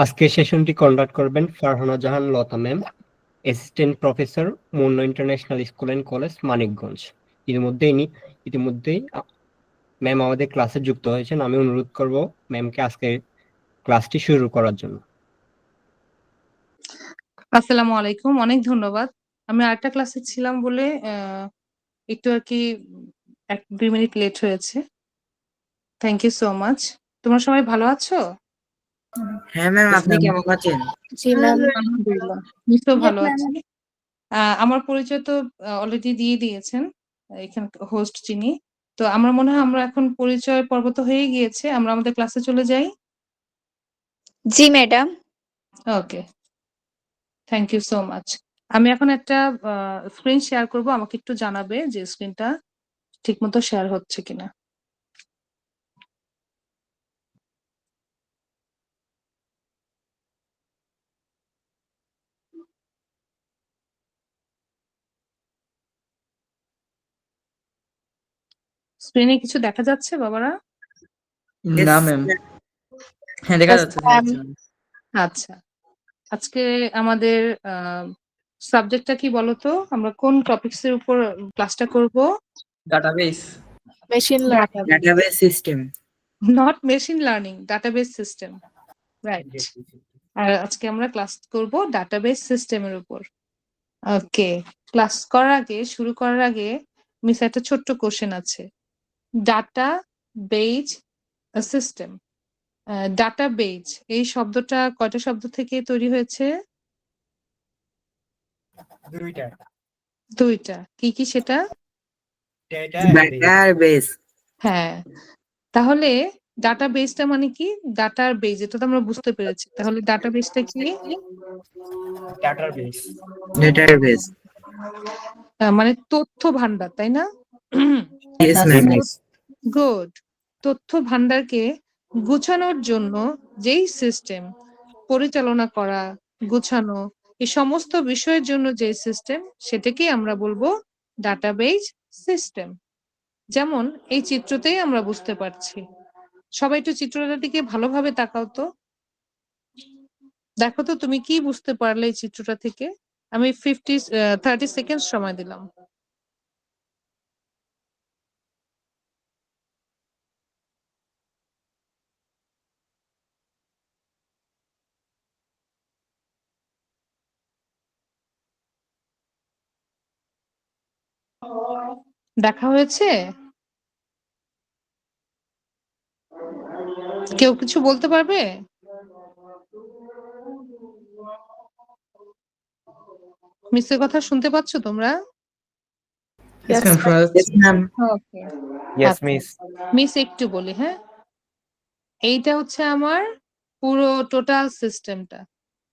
আজকে সেশনটি কন্ডাক্ট করবেন Farhana Jahan Lata ma'am, assistant professor, Munna international school and college, Manikganj. ইতিমধ্যেই ম্যাম আমাদের ক্লাসে যুক্ত হয়েছেন। আমি অনুরোধ করব ম্যামকে আজকে ক্লাসটি শুরু করার জন্য। আসসালামু আলাইকুম, অনেক ধন্যবাদ। আমি আরেকটা ক্লাসে ছিলাম বলে একটু আর কি 1-2 মিনিট লেট হয়েছে। Thank you so much. তোমরা সবাই ভালো আছো? হ্যাঁ ম্যাম, আপনি কেমন আছেন? জি ম্যাম। আলহামদুলিল্লাহ, নিশ্চয় ভালো আছি। আমার পরিচয় তো অলরেডি দিয়ে দিয়েছেন এখানে হোস্ট যিনি। তো আমার মনে হয় আমরা এখন পরিচয় পর্ব তো হয়ে গিয়েছে, আমরা আমাদের ক্লাসে চলে যাই। জি madam. Okay, thank you so much. আমি এখন একটা স্ক্রিন শেয়ার করব, আমাকে একটু জানাবে যে স্ক্রিনটা ঠিকমতো শেয়ার হচ্ছে কিনা। স্ক্রিনে কিছু দেখা যাচ্ছে বাবারা? না ম্যাম। হ্যাঁ, দেখা যাচ্ছে। আচ্ছা, আজকে আমাদের সাবজেক্টটা কি বলতো? আমরা কোন টপিকস এর উপর ক্লাসটা করব? Database. Machine learning. Database system. Not machine learning, database system, right. আর আজকে আমরা ক্লাস করব ডাটাবেস সিস্টেমের উপর। ওকে, ক্লাস করার আগে, শুরু করার আগে মিস একটা ছোট্ট কোশ্চেন আছে। Database system, database এই শব্দটা কয়টা শব্দ থেকে তৈরি হয়েছে? দুইটা। কি কি সেটা? ডাটাবেস। হ্যাঁ, তাহলে ডাটা বেসটা মানে কি? ডাটার বেজ, এটা তো আমরা বুঝতে পেরেছি। তাহলে ডাটা বেসটা কি? ডাটাবেস। মানে তথ্য ভান্ডার, তাই না? Yes ma'am. গুড। তথ্য ভান্ডারকে গুছানোর জন্য যেই সিস্টেম পরিচালনা করা, গুছানো, এই সমস্ত বিষয়ের জন্য যে সিস্টেম, সেটাকেই আমরা বলবো ডাটাবেজ সিস্টেম। যেমন এই চিত্রতেই আমরা বুঝতে পারছি। সবাই একটু চিত্রটার দিকে ভালোভাবে তাকাও তো। দেখো তো তুমি কি বুঝতে পারলে এই চিত্রটা থেকে? আমি 30 সেকেন্ড সময় দিলাম। দেখা হয়েছে? কেউ কিছু বলতে পারবে? মিসের কথা শুনতে পাচ্ছ তোমরা? Yes ma'am. ওকে, মিস একটু বলি, হ্যাঁ। এইটা হচ্ছে আমার পুরো টোটাল সিস্টেমটা,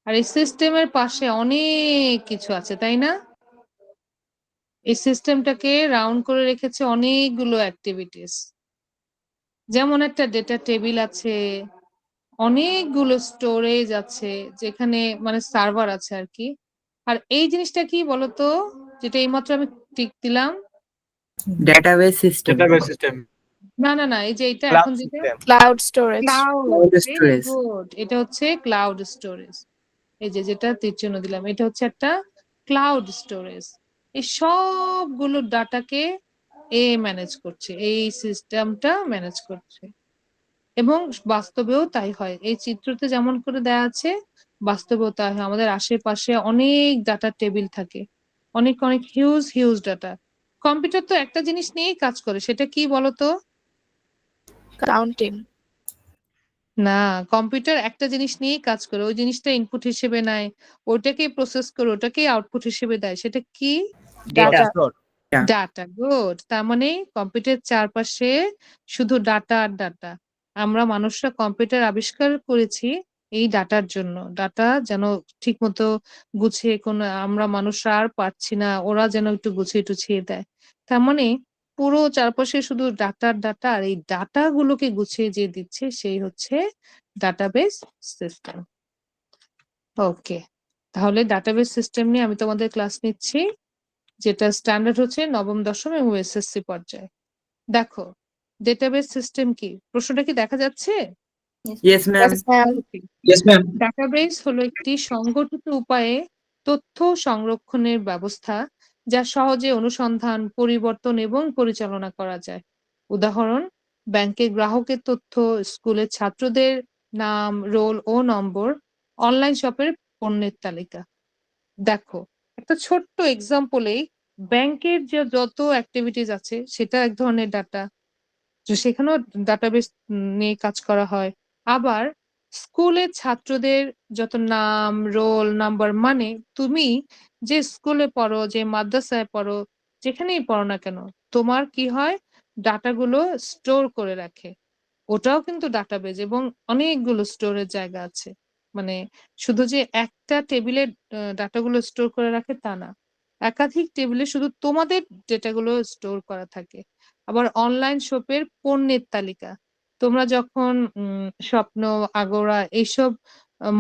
আর এই সিস্টেমের পাশে অনেক কিছু আছে, তাই না? এই সিস্টেমটাকে রাউন্ড করে রেখেছে অনেকগুলো অ্যাক্টিভিটিস। যেমন একটা ডেটা টেবিল আছে, অনেকগুলো স্টোরেজ আছে, যেখানে মানে সার্ভার আছে আর কি। আর এই জিনিসটা কি বলতো, যেটা এইমাত্র আমি টিক দিলাম? Database system. না না না, এই যে এটা এখন যেটা cloud storage. Cloud, very storage. Good, এটা হচ্ছে ক্লাউড স্টোরেজ। এই যে যেটা তীর চিহ্ন দিলাম, এটা হচ্ছে একটা ক্লাউড স্টোরেজ। এই সবগুলো ডাটাকে ম্যানেজ করছে, এই সিস্টেমটা ম্যানেজ করছে। এবং বাস্তবেও তাই হয়, এই চিত্রতে যেমন করে দেয়া আছে বাস্তবেও তাই হয়। আমাদের আশেপাশে অনেক ডাটা টেবিল থাকে, অনেক অনেক হিউজ হিউজ ডাটা। কম্পিউটার তো একটা জিনিস নিয়েই কাজ করে, সেটা কি বলতো? কাউন্টিং। না, কম্পিউটার একটা জিনিস নিয়েই কাজ করে, ওই জিনিসটা ইনপুট হিসেবে নেয়, ওইটাকেই প্রসেস করে ওটাকেই আউটপুট হিসেবে দেয়। সেটা কি? ডাটা। ডাটা। গুড। তার মানে কম্পিউটার চারপাশে শুধু ডাটা আর ডাটা। আমরা মানুষরা কম্পিউটার আবিষ্কার করেছি এই ডাটার জন্য। ডাটা যেন ঠিক মতো গুছিয়ে কোনো আমরা মানুষরা আর পারছি না, ওরা যেন একটু গুছিয়ে টুছিয়ে দেয়। তার মানে পুরো চারপাশে শুধু ডাটা ডাটা, আর এই ডাটা গুলোকে গুছিয়ে যে দিচ্ছে সেই হচ্ছে ডাটাবেস সিস্টেম। ওকে, তাহলে ডাটাবেস সিস্টেম নিয়ে আমি তোমাদের ক্লাস নিচ্ছি, যেটা স্ট্যান্ডার্ড হচ্ছে নবম, দশম এবং এসএসসি পর্যায়ে। দেখো, ডেটাবেস সিস্টেম কি? প্রশ্নটা কি দেখা যাচ্ছে? Yes, ma'am. Yes, ma'am. Yes, ma'am. Database হলো একটি সংগঠিত উপায়ে তথ্য সংরক্ষণের ব্যবস্থা যা সহজে অনুসন্ধান, পরিবর্তন এবং পরিচালনা করা যায়। উদাহরণ, ব্যাংকের গ্রাহকের তথ্য, স্কুলের ছাত্রদের নাম, রোল ও নম্বর, অনলাইন শপের পণ্যের তালিকা। দেখো, একটা ছোট্ট এক্সাম্পলেই ব্যাংকের যে যত অ্যাক্টিভিটিস আছে সেটা এক ধরনের ডাটা, তো সেখানেও ডাটাবেস নিয়ে কাজ করা হয়। আবার স্কুলের ছাত্রদের যত নাম, রোল নাম্বার, মানে তুমি যে স্কুলে পড়ো, যে মাদ্রাসায় পড়ো, যেখানেই পড়ো না কেন, তোমার কি হয়, ডাটাগুলো স্টোর করে রাখে। ওটাও কিন্তু ডাটাবেজ, এবং অনেকগুলো স্টোরের জায়গা আছে। মানে শুধু যে একটা টেবিলে ডাটাগুলো স্টোর করে রাখে তা না, একাধিক টেবিলে শুধু তোমাদের ডেটাগুলো স্টোর করা থাকে। আবার অনলাইন শপের পণ্যের তালিকা, তোমরা যখন স্বপ্ন, আগোরা এইসব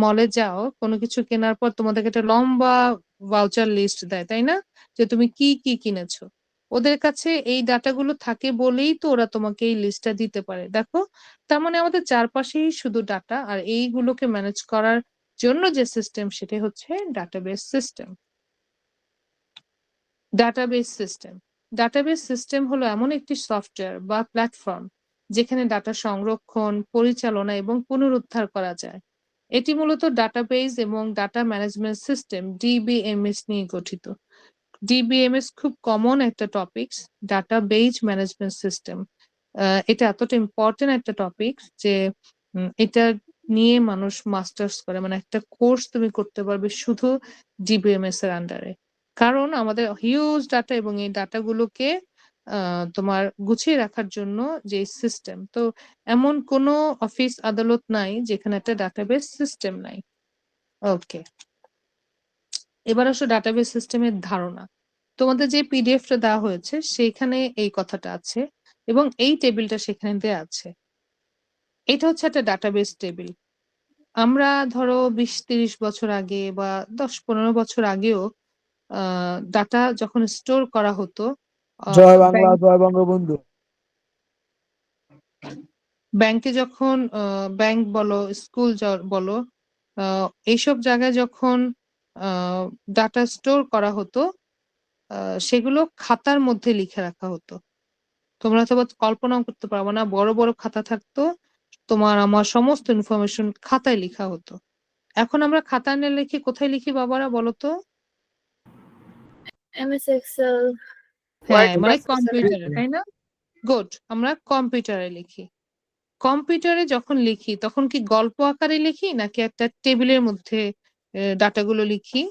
মলে যাও, কোনো কিছু কেনার পর তোমাদেরকে একটা লম্বা ভাউচার লিস্ট দেয়, তাই না, যে তুমি কি কি কিনেছো। ওদের কাছে এই ডাটাগুলো থাকে বলেই তো ওরা তোমাকে এই লিস্টটা দিতে পারে। দেখো, তার মানে আমাদের চারপাশেই শুধু ডাটা, আর এইগুলোকে ম্যানেজ করার জন্য যে সিস্টেম, সেটাই হচ্ছে database system. Database system database system হলো এমন একটি সফটওয়্যার বা প্ল্যাটফর্ম যেখানে ডাটা সংরক্ষণ, পরিচালনা এবং পুনরুদ্ধার করা যায়। এটি মূলত ডাটাবেস এবং ডাটা ম্যানেজমেন্ট সিস্টেম ডিবিএমএস নিয়ে গঠিত। ডিবিএমএস খুব কমন একটা টপিকস, ডাটাবেজ ম্যানেজমেন্ট সিস্টেম। এটা এতটা ইম্পর্টেন্ট একটা টপিক যে এটা নিয়ে মানুষ মাস্টার্স করে, মানে একটা কোর্স তুমি করতে পারবে শুধু ডিবিএমএস এর আন্ডারে। কারণ আমাদের হিউজ ডাটা, এবং এই ডাটাগুলোকে তোমার গুছিয়ে রাখার জন্য যে সিস্টেম, তো এমন কোনো অফিস আদালত নাই যেখানে একটা ডাটাবেস সিস্টেম নাই। ওকে, এবার আসো ডাটাবেস সিস্টেমের ধারণা। তোমাদের যে পিডিএফটা দেওয়া হয়েছে সেখানে এই কথাটা আছে, এবং এই টেবিলটা সেখানে দেওয়া আছে। এটা হচ্ছে একটা ডাটাবেস টেবিল। আমরা ধরো 20-30 বছর আগে বা 10-15 বছর আগেও ডাটা যখন স্টোর করা হতো, জয় বাংলা, জয় বঙ্গবন্ধু। ব্যাংকে যখন ব্যাংক বলো, স্কুল বলো, এইসব জায়গায় যখন ডাটা স্টোর করা হতো, সেগুলো খাতার মধ্যে লিখে রাখা হতো। তোমরা তো কল্পনাও করতে পারবো না, বড় বড় খাতা থাকতো, তোমার আমার সমস্ত ইনফরমেশন খাতায় লেখা হতো। এখন আমরা খাতায় না লিখি কোথায় লিখি বাবারা, বলো তো? MS Excel. হ্যাঁ, Word মানে processor. কম্পিউটারে, তাই না? গুড, আমরা কম্পিউটারে লিখি। কম্পিউটারে যখন লিখি তখন কি গল্প আকারে লিখি নাকি একটা টেবিলের মধ্যে ডাটাগুলো লিখি?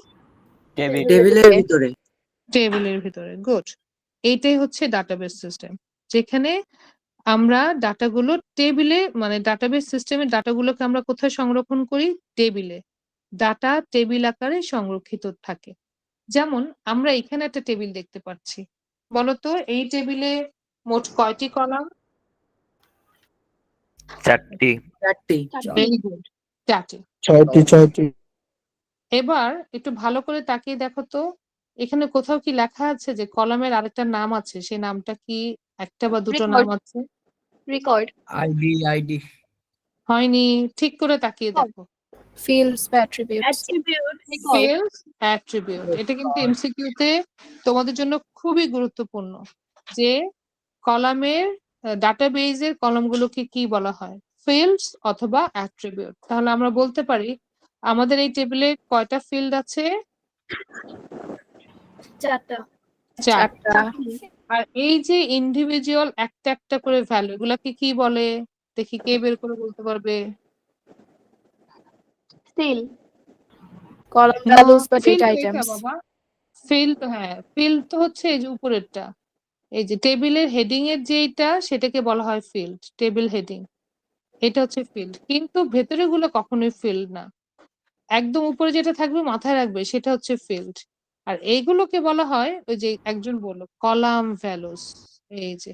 টেবিলের ভিতরে। টেবিলের ভিতরে। গুড, এইটাই হচ্ছে ডাটাবেস সিস্টেম, যেখানে আমরা ডাটাগুলো টেবিলে, মানে ডাটাবেস সিস্টেমের ডাটাগুলোকে আমরা কোথায় সংরক্ষণ করি? টেবিলে। ডাটা টেবিল আকারে সংরক্ষিত থাকে। যেমন আমরা এখানে একটা টেবিল দেখতে পাচ্ছি, বলতো এই টেবিলে মোট কয়টি কলাম? 4টি। ভেরি গুড, 4টি। 6টি। এবার একটু ভালো করে তাকিয়ে দেখো তো, এখানে কোথাও কি লেখা আছে যে কলামের আরেকটা নাম আছে, সেই নামটা কি? একটা বা দুটো নাম আছে? Record. আইডি। হয়নি, ঠিক করে তাকিয়ে দেখো। Fields বা attributes. Fields, attribute, এটা কিন্তু এমসিকিউ তে তোমাদের জন্য খুবই গুরুত্বপূর্ণ, যে কলামের ডাটাবেজের কলামগুলোকে কি বলা হয়? ফিল্ডস অথবা অ্যাট্রিবিউট। তাহলে আমরা বলতে পারি আমাদের এই টেবিলে কয়টা ফিল্ড আছে? 4টা. চারটা। আর এই যে ইন্ডিভিজুয়াল একটা একটা করে ভ্যালু, এগুলাকে কি বলে? দেখি কে বের করে বলতে পারবে? Field. Column values বা ফিল্ড data তো এটা items. বাবা, ফিল্ড, হ্যাঁ ফিল্ড তো হচ্ছে এই যে উপরেরটা, এই যে টেবিলের হেডিং এর যেটা সেটাকে বলা হয় ফিল্ড, টেবিল হেডিং, এটা হচ্ছে ফিল্ড। কিন্তু ভেতরে গুলো কখনোই ফিল্ড না, একদম উপরে যেটা থাকবে মাথায় রাখবে সেটা হচ্ছে ফিল্ড। আর এইগুলোকে বলা হয়, ওই যে একজন বললো, কলাম ভ্যালুস। এই যে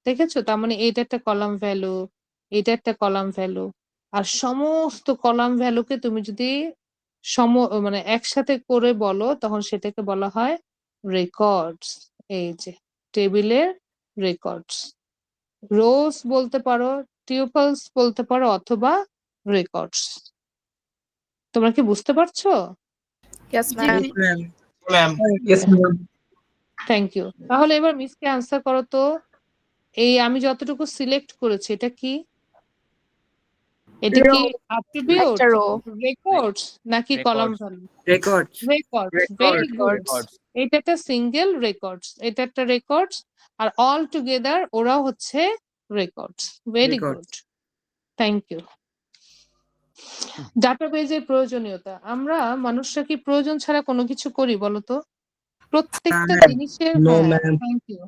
দেখেছো, তার মানে এটা একটা কলাম ভ্যালু, এটা একটা কলাম ভ্যালু। আর সমস্ত কলাম ভ্যালুকে তুমি যদি মানে একসাথে করে বলো তখন সেটাকে বলা হয় রেকর্ডস। এই যে টেবিলের রেকর্ডস। রোজ বলতে পারো, টিউপলস বলতে পারো অথবা রেকর্ডস। তোমরা কি বুঝতে পারছো? Yes, Yes, ma'am. ma'am. Ma'am Yes, ma'am. Thank you. তাহলে এবার মিসকে আনসার করো তো, এই আমি যতটুকু সিলেক্ট করেছি এটা কি? এটা কি অ্যাট্রিবিউট, একটা row. রেকর্ডস নাকি column Records. Value? Records. Records, very good. Records. এটা একটা সিঙ্গেল রেকর্ডস, এটা একটা রেকর্ডস, আর অল টুগেদার ওরাও হচ্ছে records. Very Records. Good, thank you. ডাটাবেজের প্রয়োজনীয়তা, আমরা মানুষরা কি প্রয়োজন ছাড়া কোনো কিছু করি বলতো? প্রত্যেকটা ma'am. জিনিসের, No, হ্যাঁ ma'am. থ্যাংক ইউ,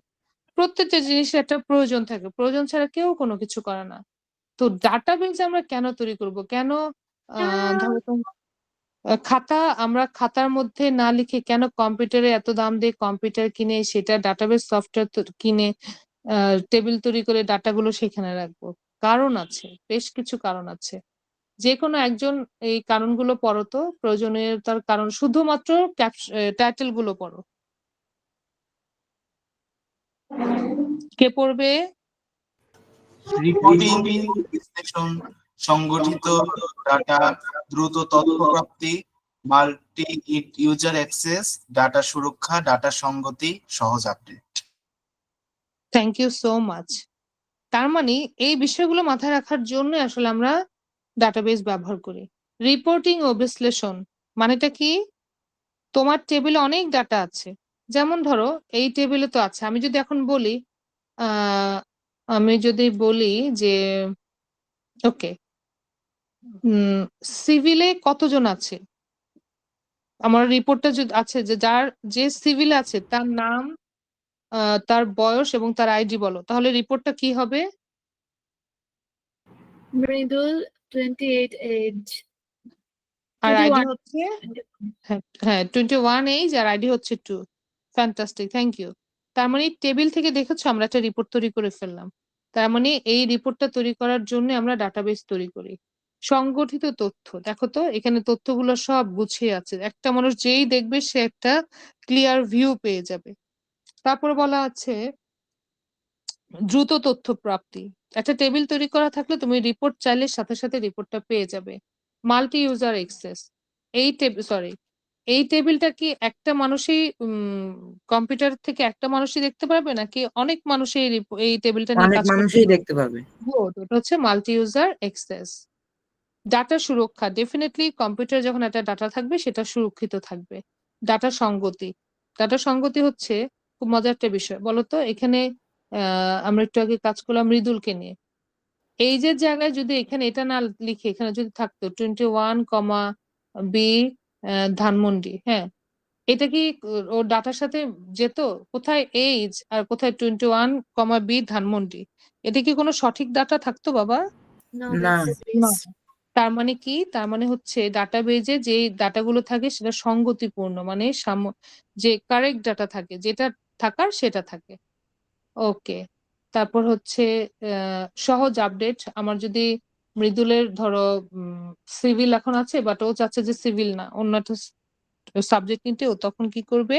প্রত্যেকটা জিনিসের একটা প্রয়োজন থাকে, প্রয়োজন ছাড়া কেউ কোনো কিছু করে না। তো ডাটাবেজ আমরা কেন তৈরি করব? কেন ধরো খাতা, আমরা খাতার মধ্যে না লিখে কেন কম্পিউটারে এত দাম দিয়ে কম্পিউটার কিনে সেটা ডাটাবেজ সফটওয়্যার কিনে টেবিল তৈরি করে ডাটাগুলো সেখানে রাখবো? কারণ আছে, বেশ কিছু কারণ আছে। যে কোনো একজন এই কারণগুলো পড়ো তো, প্রয়োজনীয়তার কারণ, শুধুমাত্র টাইটেল গুলো পড়ো। কে পড়বে? রিপোর্টিং, বিশ্লেষণ, সংগঠিত ডাটা, দ্রুত তথ্য প্রাপ্তি, মাল্টি ইউজার অ্যাক্সেস, ডাটা সুরক্ষা, ডাটা সংগতি, সহজ update. Thank you so much. তার মানে এই বিষয়গুলো মাথায় রাখার জন্য আসলে আমরা ডাটাবেজ ব্যবহার করি। রিপোর্টিং ও বিশ্লেষণ মানেটা কি? তোমার টেবিলে অনেক ডাটা আছে, যেমন ধরো এই টেবিলে তো আছে, আমি যদি এখন বলি আমি যদি বলি যে ওকে সিভিলে কতজন আছে, আমার রিপোর্টটা যদি আছে যে যার যে সিভিলে আছে তার নাম, তার বয়স এবং তার আইডি বলো, তাহলে রিপোর্টটা কি হবে? Mridul, 28 age. আর আইডি 21. হচ্ছে, হ্যাঁ 21 এইজ আর আইডি হচ্ছে 2। Fantastic, thank you. তার মানে টেবিল থেকে দেখেছো আমরা একটা রিপোর্ট তৈরি করে ফেললাম। তার মানে এই রিপোর্টটা তৈরি করার জন্য আমরা ডাটাবেস তৈরি করি। সংগঠিত তথ্য, দেখো তো এখানে তথ্যগুলো সব গুছিয়ে আছে, একটা মানুষ যেই দেখবে সে একটা ক্লিয়ার ভিউ পেয়ে যাবে। তারপরে বলা আছে দ্রুত তথ্য প্রাপ্তি, একটা টেবিল তৈরি করা থাকলে তুমি রিপোর্ট চাইলে সাথে সাথে রিপোর্টটা পেয়ে যাবে। মাল্টি ইউজার অ্যাক্সেস, এই টেবিলটা কি একটা মানুষই কম্পিউটার থেকে একটা মানুষই দেখতে পারবে নাকি অনেক মানুষই এই টেবিলটা নিয়ে অনেক কাজ করতে মানুষই পারবে? দেখতে পাবে। Good, ওটা হচ্ছে মাল্টি ইউজার অ্যাক্সেস। ডাটা সুরক্ষা, ডেফিনেটলি কম্পিউটার যখন একটা ডাটা থাকবে সেটা সুরক্ষিত থাকবে। ডাটা সংগতি, ডাটা সংগতি হচ্ছে খুব মজার একটা বিষয়, বলতো এখানে আমরা একটু আগে কাজ করলাম মৃদুলকে নিয়ে, এই যে জায়গায় যদি এখানে এটা না লিখে এখানে যদি থাকতো 21, বি ধানমন্ডি, হ্যাঁ এটা কি ওর ডাটার সাথে যেত? কোথায় এইজ আর কোথায় 21, বি ধানমন্ডি, এটা কি কোনো সঠিক ডাটা থাকতো বাবা? No, না। that's না। this. তার মানে কি? তার মানে হচ্ছে ডাটাবেজে যে ডাটাগুলো থাকে সেটা সঙ্গতিপূর্ণ, মানে যে কারেক্ট ডাটা থাকে, যেটা থাকার সেটা থাকে। ওকে, তারপর হচ্ছে সহজ আপডেট, আমার যদি মৃদুলের ধরো সিভিল এখন আছে বাট ও চাচ্ছে যে সিভিল না অন্য একটা সাবজেক্ট নিতে, ও তখন কি করবে?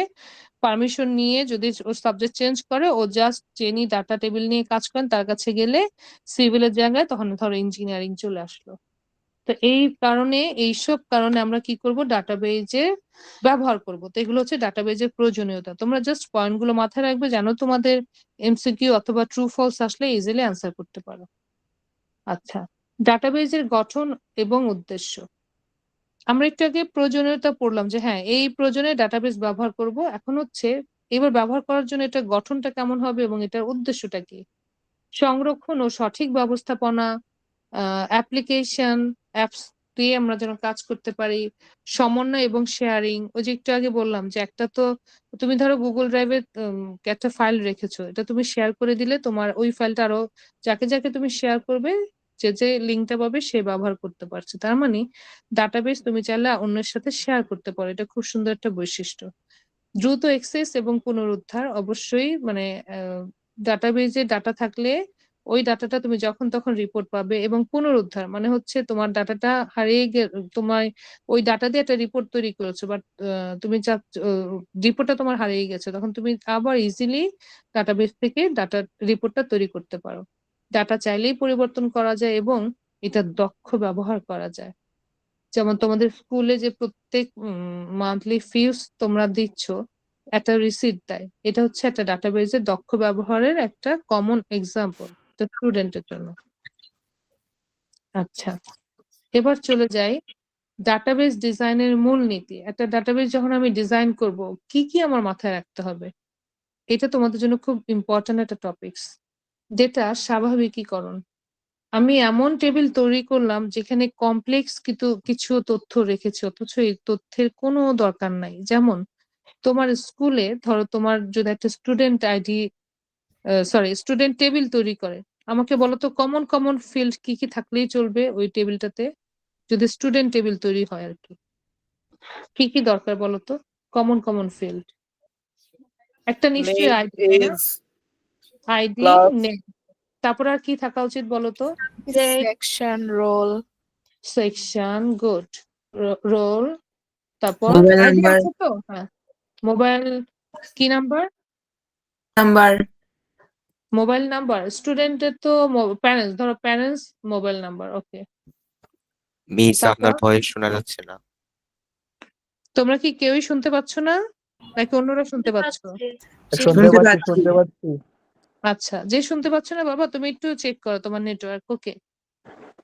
পারমিশন নিয়ে যদি ও সাবজেক্ট চেঞ্জ করে, ও জাস্ট যিনি ডাটা টেবিল নিয়ে কাজ করেন তার কাছে গেলে সিভিলের জায়গায় তখন ধরো ইঞ্জিনিয়ারিং চলে আসলো। তো এই কারণে, এইসব কারণে আমরা কি করব? ডাটাবেজে ব্যবহার করব। তো এগুলো হচ্ছে ডাটাবেজের প্রয়োজনীয়তা। তোমরা জাস্ট পয়েন্ট গুলো মাথায় রাখবে, যেন তোমাদের এমসিকিউ অথবা ট্রু ফলস আসলে ইজিলি অ্যান্সার করতে পারো। আচ্ছা, ডাটাবেজের গঠন এবং উদ্দেশ্য, আমরা একটু আগে প্রয়োজনীয়তা পড়লাম যে হ্যাঁ এই প্রয়োজনে ডাটাবেস ব্যবহার করব। এখন হচ্ছে এবার ব্যবহার করার জন্য এটা গঠনটা কেমন হবে এবং এটার উদ্দেশ্যটা কি? সংরক্ষণ ও সঠিক ব্যবস্থাপনা, অ্যাপ্লিকেশন অ্যাপস দিয়ে আমরা যেন কাজ করতে পারি, সমন্বয় এবং শেয়ারিং, ওই যে একটু আগে বললাম যে একটা তো তুমি ধরো গুগল ড্রাইভে একটা ফাইল রেখেছো, এটা তুমি শেয়ার করে দিলে তোমার ওই ফাইলটা আরো যাকে যাকে তুমি শেয়ার করবে, যে যে লিঙ্কটা পাবে সে ব্যবহার করতে পারছে। তার মানে ডাটাবেস তুমি চাইলে অন্যের সাথে শেয়ার করতে পারো, এটা খুব সুন্দর একটা বৈশিষ্ট্য। দ্রুত অ্যাক্সেস এবং পুনরুদ্ধার, অবশ্যই মানে ডাটাবেজে ডাটা থাকলে ওই ডাটাটা তুমি যখন তখন রিপোর্ট পাবে, এবং পুনরুদ্ধার মানে হচ্ছে তোমার ডাটাটা হারিয়ে তোমার ওই ডাটা দিয়ে একটা রিপোর্ট তৈরি করেছো বাট তুমি রিপোর্টটা তোমার হারিয়ে গেছে, তখন তুমি আবার ইজিলি ডাটাবেস থেকে রিপোর্টটা তৈরি করতে পারো। ডাটা চাইলেই পরিবর্তন করা যায় এবং এটা দক্ষ ব্যবহার করা যায়। যেমন তোমাদের স্কুলে যে প্রত্যেক মান্থলি ফিস তোমরা দিচ্ছ, একটা রিসিট দেয়, এটা হচ্ছে একটা ডাটাবেজের দক্ষ ব্যবহারের একটা কমন এক্সাম্পল স্টুডেন্টের জন্য। আচ্ছা, এবার চলে যাই ডাটাবেজ ডিজাইনের মূলনীতি। একটা ডাটাবেজ যখন আমি ডিজাইন করব, কি কি আমার মাথায় রাখতে হবে, এটা তোমাদের জন্য খুব ইম্পর্ট্যান্ট একটা টপিকস। ডেটা স্বাভাবিকীকরণ। আমি এমন টেবিল তৈরি করলাম যেখানে কমপ্লেক্স কিছু তথ্য রেখেছি অথচ এই তথ্যের কোনো দরকার নাই। যেমন তোমার স্কুলে ধরো তোমার যদি একটা স্টুডেন্ট টেবিল তৈরি করে, আমাকে বলো তো কমন ফিল্ড কি কি থাকলেই চলবে ওই টেবিলটাতে, যদি স্টুডেন্ট টেবিল তৈরি হয় আর কি কি দরকার বলো তো? কমন ফিল্ড একটা নিশ্চয়ই আইডি, আইডি, class, নেম, তারপর আর কি থাকা উচিত বলো তো? section, role, section, good, role, তারপর মোবাইল আইডি নাম্বার আছে তো? হ্যাঁ, মোবাইল, কি নাম্বার? Number mobile number. স্টুডেন্টের তো প্যারেন্টস, ধরো প্যারেন্টস মোবাইল নাম্বার, ওকে। মিস তারপর আপনার ভয়েস শোনা যাচ্ছে না। তোমরা কি কেউই শুনতে পাচ্ছ না নাকি অন্যরা শুনতে পাচ্ছ? শুনতে শুনতে পাচ্ছি পাচ্ছি। শুনতে পাচ্ছি আচ্ছা, যে শুনতে পাচ্ছ না বাবা তুমি একটু চেক করো তোমার নেটওয়ার্ক, ওকে।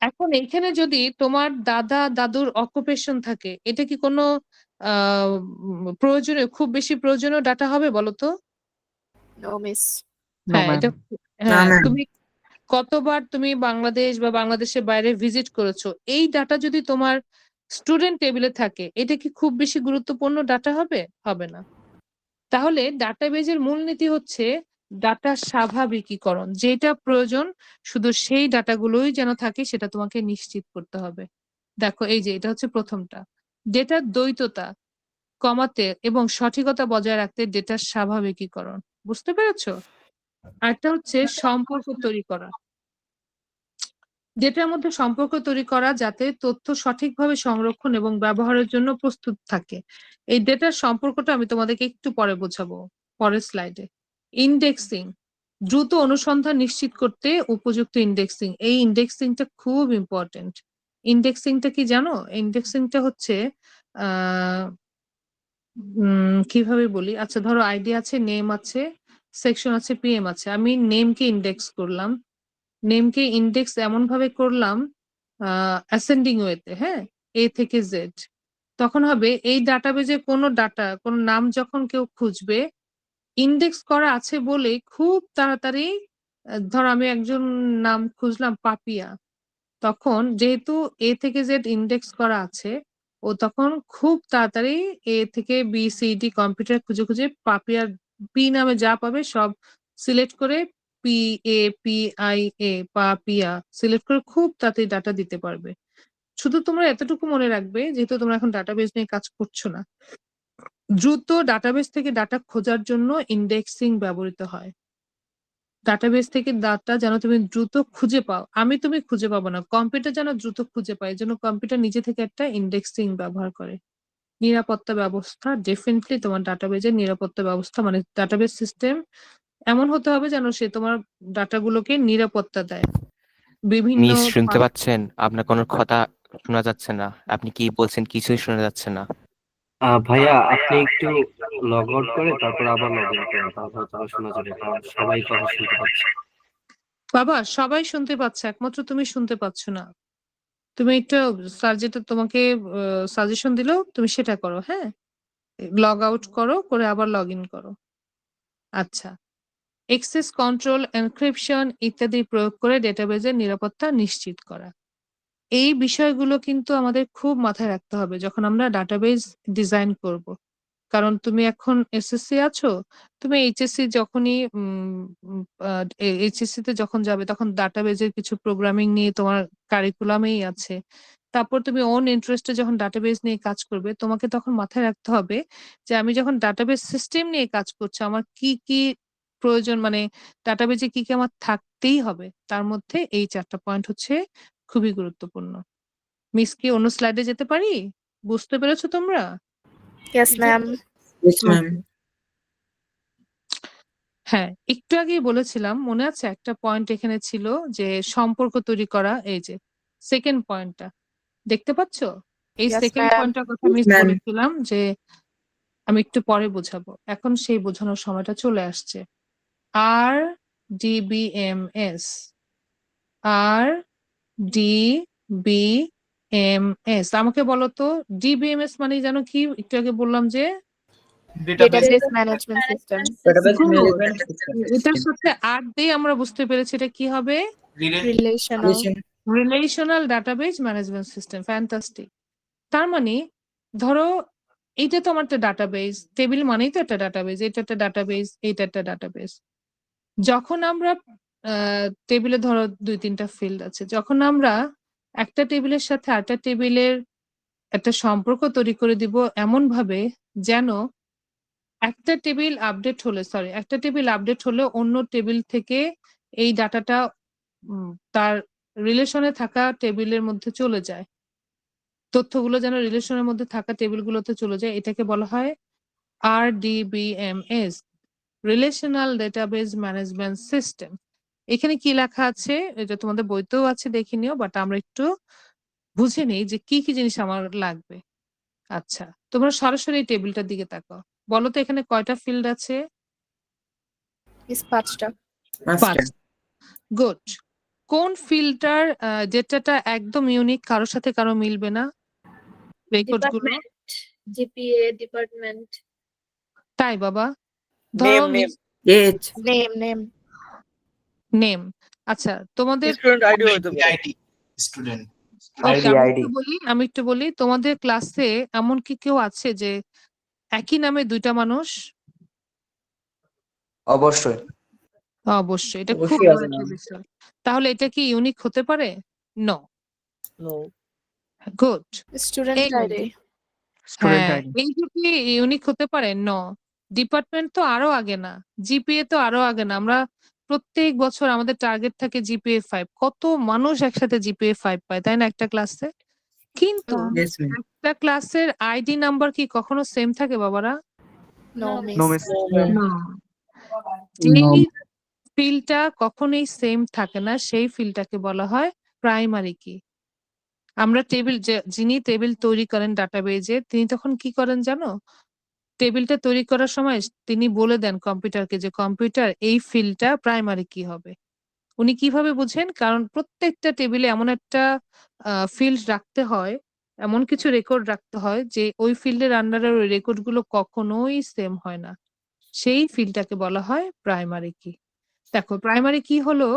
এখন এইখানে যদি তোমার দাদা দাদুর অকুপেশন থাকে, এটা কি কোনো প্রয়োজনীয়, খুব বেশি প্রয়োজনীয় ডাটা হবে বলো তো? no miss, হ্যাঁ, ma'am. এটা না হ্যাঁ, ম্যাম তুমি কতবার তুমি বাংলাদেশ বা বাংলাদেশের বাইরে ভিজিট করেছো, এই ডাটা যদি তোমার স্টুডেন্ট টেবিলে থাকে, এটা কি খুব বেশি গুরুত্বপূর্ণ ডাটা হবে? হবে না। তাহলে ডাটাবেজের মূলনীতি হচ্ছে ডাটা স্বাভাবিকীকরণ। যেটা প্রয়োজন শুধু সেই ডাটাগুলোই যেন থাকে সেটা তোমাকে নিশ্চিত করতে হবে। দেখো এই যে এটা হচ্ছে প্রথমটা, ডেটার দ্বৈততা কমাতে এবং সঠিকতা বজায় রাখতে ডেটার স্বাভাবিকীকরণ। বুঝতে পেরেছো? আরেকটা হচ্ছে সম্পর্ক তৈরি করা। ডেটার মধ্যে সম্পর্ক তৈরি করা যাতে তথ্য সঠিকভাবে সংরক্ষণ এবং ব্যবহারের জন্য প্রস্তুত থাকে। এই ডেটার সম্পর্কটা আমি তোমাদেরকে একটু পরে বোঝাবো পরের স্লাইডে। ইন্ডেক্সিং, দ্রুত অনুসন্ধান নিশ্চিত করতে উপযুক্ত ইন্ডেক্সিং। এই ইন্ডেক্সিংটা খুব ইম্পর্টেন্ট। ইন্ডেক্সিংটা কি জানো? ইন্ডেক্সিংটা হচ্ছে আহ কিভাবে বলি, আচ্ছা ধরো আইডি আছে, নেম আছে, সেকশন আছে, পিএম আছে। আমি নেমকে ইন্ডেক্স করলাম, নেমকে ইন্ডেক্স এমন ভাবে করলাম অ্যাসেন্ডিং ওয়েতে, হ্যাঁ, এ থেকে জেড। তখন হবে এই ডাটাবেজে কোনো নাম যখন কেউ খুঁজবে, ইন্ডেক্স করা আছে বলে খুব তাড়াতাড়ি, ধর আমি একজন নাম খুঁজলাম পাপিয়া, তখন যেহেতু এ থেকে জেড ইন্ডেক্স করা আছে, ও তখন খুব তাড়াতাড়ি এ থেকে বি সি ডি কম্পিউটার খুঁজে খুঁজে পাপিয়ার পি নামে যা পাবে সব সিলেক্ট করে PAPIA পাপিয়া সিলেক্ট করে খুব তাড়াতাড়ি ডাটা দিতে পারবে। শুধু তোমরা এতটুকু মনে রাখবে, যেহেতু তোমরা এখন ডাটাবেজ নিয়ে কাজ করছো না, দ্রুত ডাটাবেজ থেকে ডাটা খোঁজার জন্য ইন্ডেক্সিং ব্যবহৃত হয়। ডাটাবেস থেকে ডাটা যেন তুমি দ্রুত খুঁজে পাও, তুমি খুঁজে পাবো না, কম্পিউটার যেন দ্রুত খুঁজে পায়, এজন্য কম্পিউটার নিজে থেকে একটা ইন্ডেক্সিং ব্যবহার করে। নিরাপত্তা ব্যবস্থা, ডেফিনেটলি তোমার ডাটাবেজের নিরাপত্তা ব্যবস্থা মানে ডাটাবেস সিস্টেম এমন হতে হবে যেন সে তোমার ডাটাগুলোকে নিরাপত্তা দেয়। বিভিন্ন মিস শুনতে পাচ্ছেন? আপনার কোনো কথা শোনা যাচ্ছে না। আপনি কি বলছেন কিছুই শোনা যাচ্ছে না। ভাইয়া আপনি একটু লগ আউট করে তারপর আবার লগ ইন করেন, তাহলে হয়তো আবার শোনা যাবে, কারণ সবাই কথা শুনতে পাচ্ছে। বাবা সবাই শুনতে পাচ্ছে, একমাত্র তুমি শুনতে পাচ্ছ না। তুমি একটু স্যার যেটা তোমাকে সাজেশন দিলো তুমি সেটা করো, হ্যাঁ, লগ আউট করো, করে আবার লগ ইন করো। আচ্ছা, এক্সেস কন্ট্রোল, এনক্রিপশন ইত্যাদি প্রয়োগ করে ডেটাবেজের নিরাপত্তা নিশ্চিত করা। এই বিষয়গুলো কিন্তু আমাদের খুব মাথায় রাখতে হবে যখন আমরা ডাটাবেজ ডিজাইন করব। কারণ তুমি এখন এসএসসি আছো, তুমি এইচএসসি যখনই এইচএসসি তে যখন যাবে তখন ডাটাবেজের কিছু প্রোগ্রামিং নিয়ে তোমার কারিকুলামেই আছে। তারপর তুমি ওন ইন্টারেস্টে যখন ডাটাবেজ নিয়ে কাজ করবে, তোমাকে তখন মাথায় রাখতে হবে যে আমি যখন ডাটাবেজ সিস্টেম নিয়ে কাজ করছি আমার কি কি প্রয়োজন, মানে ডাটাবেজে কি কি আমার থাকতেই হবে। তার মধ্যে এই 4টা পয়েন্ট হচ্ছে খুবই গুরুত্বপূর্ণ। মিস কি অন্য স্লাইডে যেতে পারি? বুঝতে পেরেছো তোমরা? yes ma'am, yes ma'am. হ্যাঁ, একটু আগেই বলেছিলাম, মনে আছে একটা পয়েন্ট এখানে ছিল যে সম্পর্ক তৈরি করা, এই যে সেকেন্ড পয়েন্টটা দেখতে পাচ্ছ? এই Yes, সেকেন্ড ma'am. পয়েন্টটার কথা আমি ma'am. বলেছিলাম যে আমি একটু পরে বোঝাবো। এখন সেই বোঝানোর সময়টা চলে আসছে। RDBMS RDBMS আমাকে বলো তো DBMS মানে জানো কি? একটু আগে বললাম যে Database management system. Database Good. management system. এটার সাথে আর দিয়ে আমরা বুঝতে পেরেছি এটা কি হবে? Relational. Relational database management system. Fantastic. তার মানে ধরো এইটা তো আমার একটা ডাটাবেজ, টেবিল মানেই তো একটা ডাটাবেজ, এটা একটা ডাটাবেজ, এইটা একটা ডাটাবেজ। যখন আমরা টেবিলে ধরো ২-৩টা ফিল্ড আছে, যখন আমরা একটা টেবিলের সাথে আরেকটা টেবিলের একটা সম্পর্ক তৈরি করে দিব এমন ভাবে যেন একটা টেবিল আপডেট হলে অন্য টেবিল থেকে এই ডাটাটা তার রিলেশনে থাকা টেবিলের মধ্যে চলে যায়। তথ্যগুলো যেন রিলেশনের মধ্যে থাকা টেবিলগুলোতে চলে যায়, এটাকে বলা হয় RDBMS, relational database management system. এখানে কি লেখা আছে এটা তোমাদের বইতেও আছে, দেখে নিও, বাট আমরা একটু বুঝে নিই যে কি কি জিনিস আমার লাগবে। আচ্ছা, তোমরা সরাসরি এই টেবিলটার দিকে তাকাও, বলো তো এখানে কয়টা ফিল্ড আছে? Is পাঁচটা। পাঁচ। গুড। কোন ফিল্ডটার ডেটাটা একদম ইউনিক, কারোর সাথে কারো মিলবে না? রেকর্ড গুলো। GPA department. তাই বাবা? ধরো Age. Name. নেম। আচ্ছা, তোমাদের স্টুডেন্ট আইডি হতে পারে। ID student. Okay, ID. আমি একটু বলি তোমাদের ক্লাসে এমন কি কেউ আছে যে একই নামে দুইটা মানুষ? অবশ্যই। অবশ্যই, এটা খুব অবশ্যই বড় আছে একটা ma'am. বিষয়। তাহলে এটা কি ইউনিক হতে পারে? নো। No. গুড। Student এই ID. হ্যাঁ, এইটা কি ইউনিক হতে পারে? নো। ডিপার্টমেন্ট তো আরো আগে না, জিপিএ তো আরো আগে না। আমরা প্রত্যেক বছর আমাদের টার্গেট থাকে জিপিএ 5। কত মানুষ একসাথে জিপিএ 5 পায়, তাই না, একটা ক্লাসে? কিন্তু Yes ma'am. একটা ক্লাসের আইডি নাম্বার কি কখনো সেম থাকে বাবারা? No, No, miss. না। যেই ফিল্ডটা কখনোই সেম থাকে না সেই ফিল্ডটাকে বলা হয় প্রাইমারি কি। আমরা যিনি টেবিল তৈরি করেন ডাটাবেজে, তিনি তখন কি করেন জানো? টেবিলটা তৈরি করার সময় তিনি বলে দেন কম্পিউটারকে যে কম্পিউটার এই ফিল্ডটা প্রাইমারি কি হবে। উনি কিভাবে বুঝেন? কারণ প্রত্যেকটা টেবিলে এমন একটা ফিল্ড রাখতে হয়, এমন কিছু রেকর্ড রাখতে হয় যে ওই ফিল্ডের আন্ডারে ওই রেকর্ড গুলো কখনোই সেম হয় না। সেই ফিল্ডটাকে বলা হয় প্রাইমারি কি। দেখো, প্রাইমারি কি হলো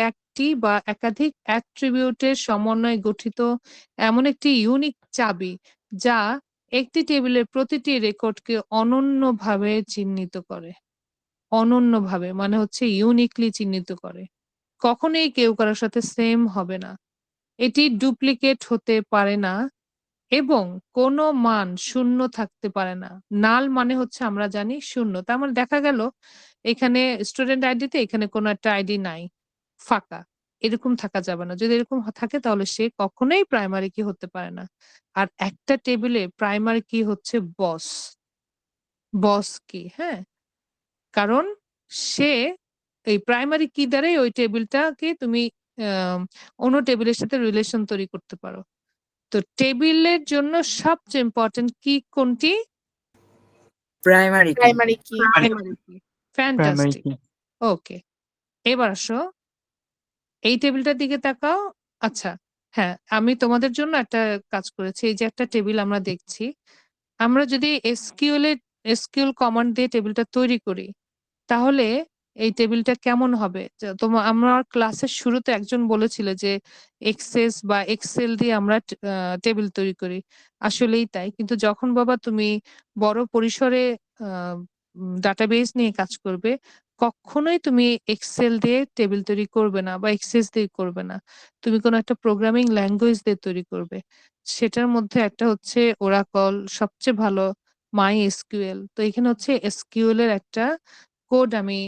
একটি বা একাধিক অ্যাট্রিবিউটের সমন্বয়ে গঠিত এমন একটি ইউনিক চাবি যা একটি টেবিলের প্রতিটি রেকর্ডকে অনন্যভাবে চিহ্নিত করে। অনন্যভাবে মানে হচ্ছে ইউনিকলি চিহ্নিত করে। কখনোই কেউ কারোর সাথে সেম হবে না। এটি ডুপ্লিকেট হতে পারে না এবং কোনো মান শূন্য থাকতে পারে না। নাল মানে হচ্ছে আমরা জানি শূন্য। তার মানে দেখা গেল এখানে স্টুডেন্ট আইডিতে এখানে কোনো একটা আইডি নাই, ফাঁকা। এরকম থাকা যাবে না। যদি এরকম থাকে তাহলে সে কখনোই প্রাইমারি কি হতে পারে না। আর একটা টেবিলে প্রাইমারি কি হচ্ছে বস। বস কি, হ্যাঁ? কারণ সে এই প্রাইমারি কি দ্বারাই ওই টেবিলটাকে তুমি অন্য টেবিলের সাথে রিলেশন তৈরি করতে পারো। তো টেবিলের জন্য সবচেয়ে ইম্পর্টেন্ট কি কোনটি? Primary key. Primary key. Primary কি। ফ্যান্টাস্টিক। ওকে, এবার আসো এই টেবিলটার দিকে তাকাও। আচ্ছা, হ্যাঁ, আমি তোমাদের জন্য একটা কাজ করেছি। এই যে একটা টেবিল আমরা দেখছি, আমরা যদি এসকিউএল কমান্ড দিয়ে টেবিলটা তৈরি করি তাহলে এই টেবিলটা কেমন হবে? আমার ক্লাসের শুরুতে একজন বলেছিল যে এক্সেস বা এক্সেল দিয়ে আমরা টেবিল তৈরি করি। আসলেই তাই। কিন্তু যখন বাবা তুমি বড় পরিসরে ডাটাবেস নিয়ে কাজ করবে, কখনোই তুমি এক্সেল দিয়ে টেবিল তৈরি করবে না বা এক্সেস দিয়ে করবে না। তুমি কোনো একটা প্রোগ্রামিং ল্যাঙ্গুয়েজ দিয়ে তৈরি করবে। সেটার মধ্যে একটা হচ্ছে ওরাকল, সবচেয়ে ভালো MySQL। তো এখানে হচ্ছে এসকিউএল এর একটা কোড আমি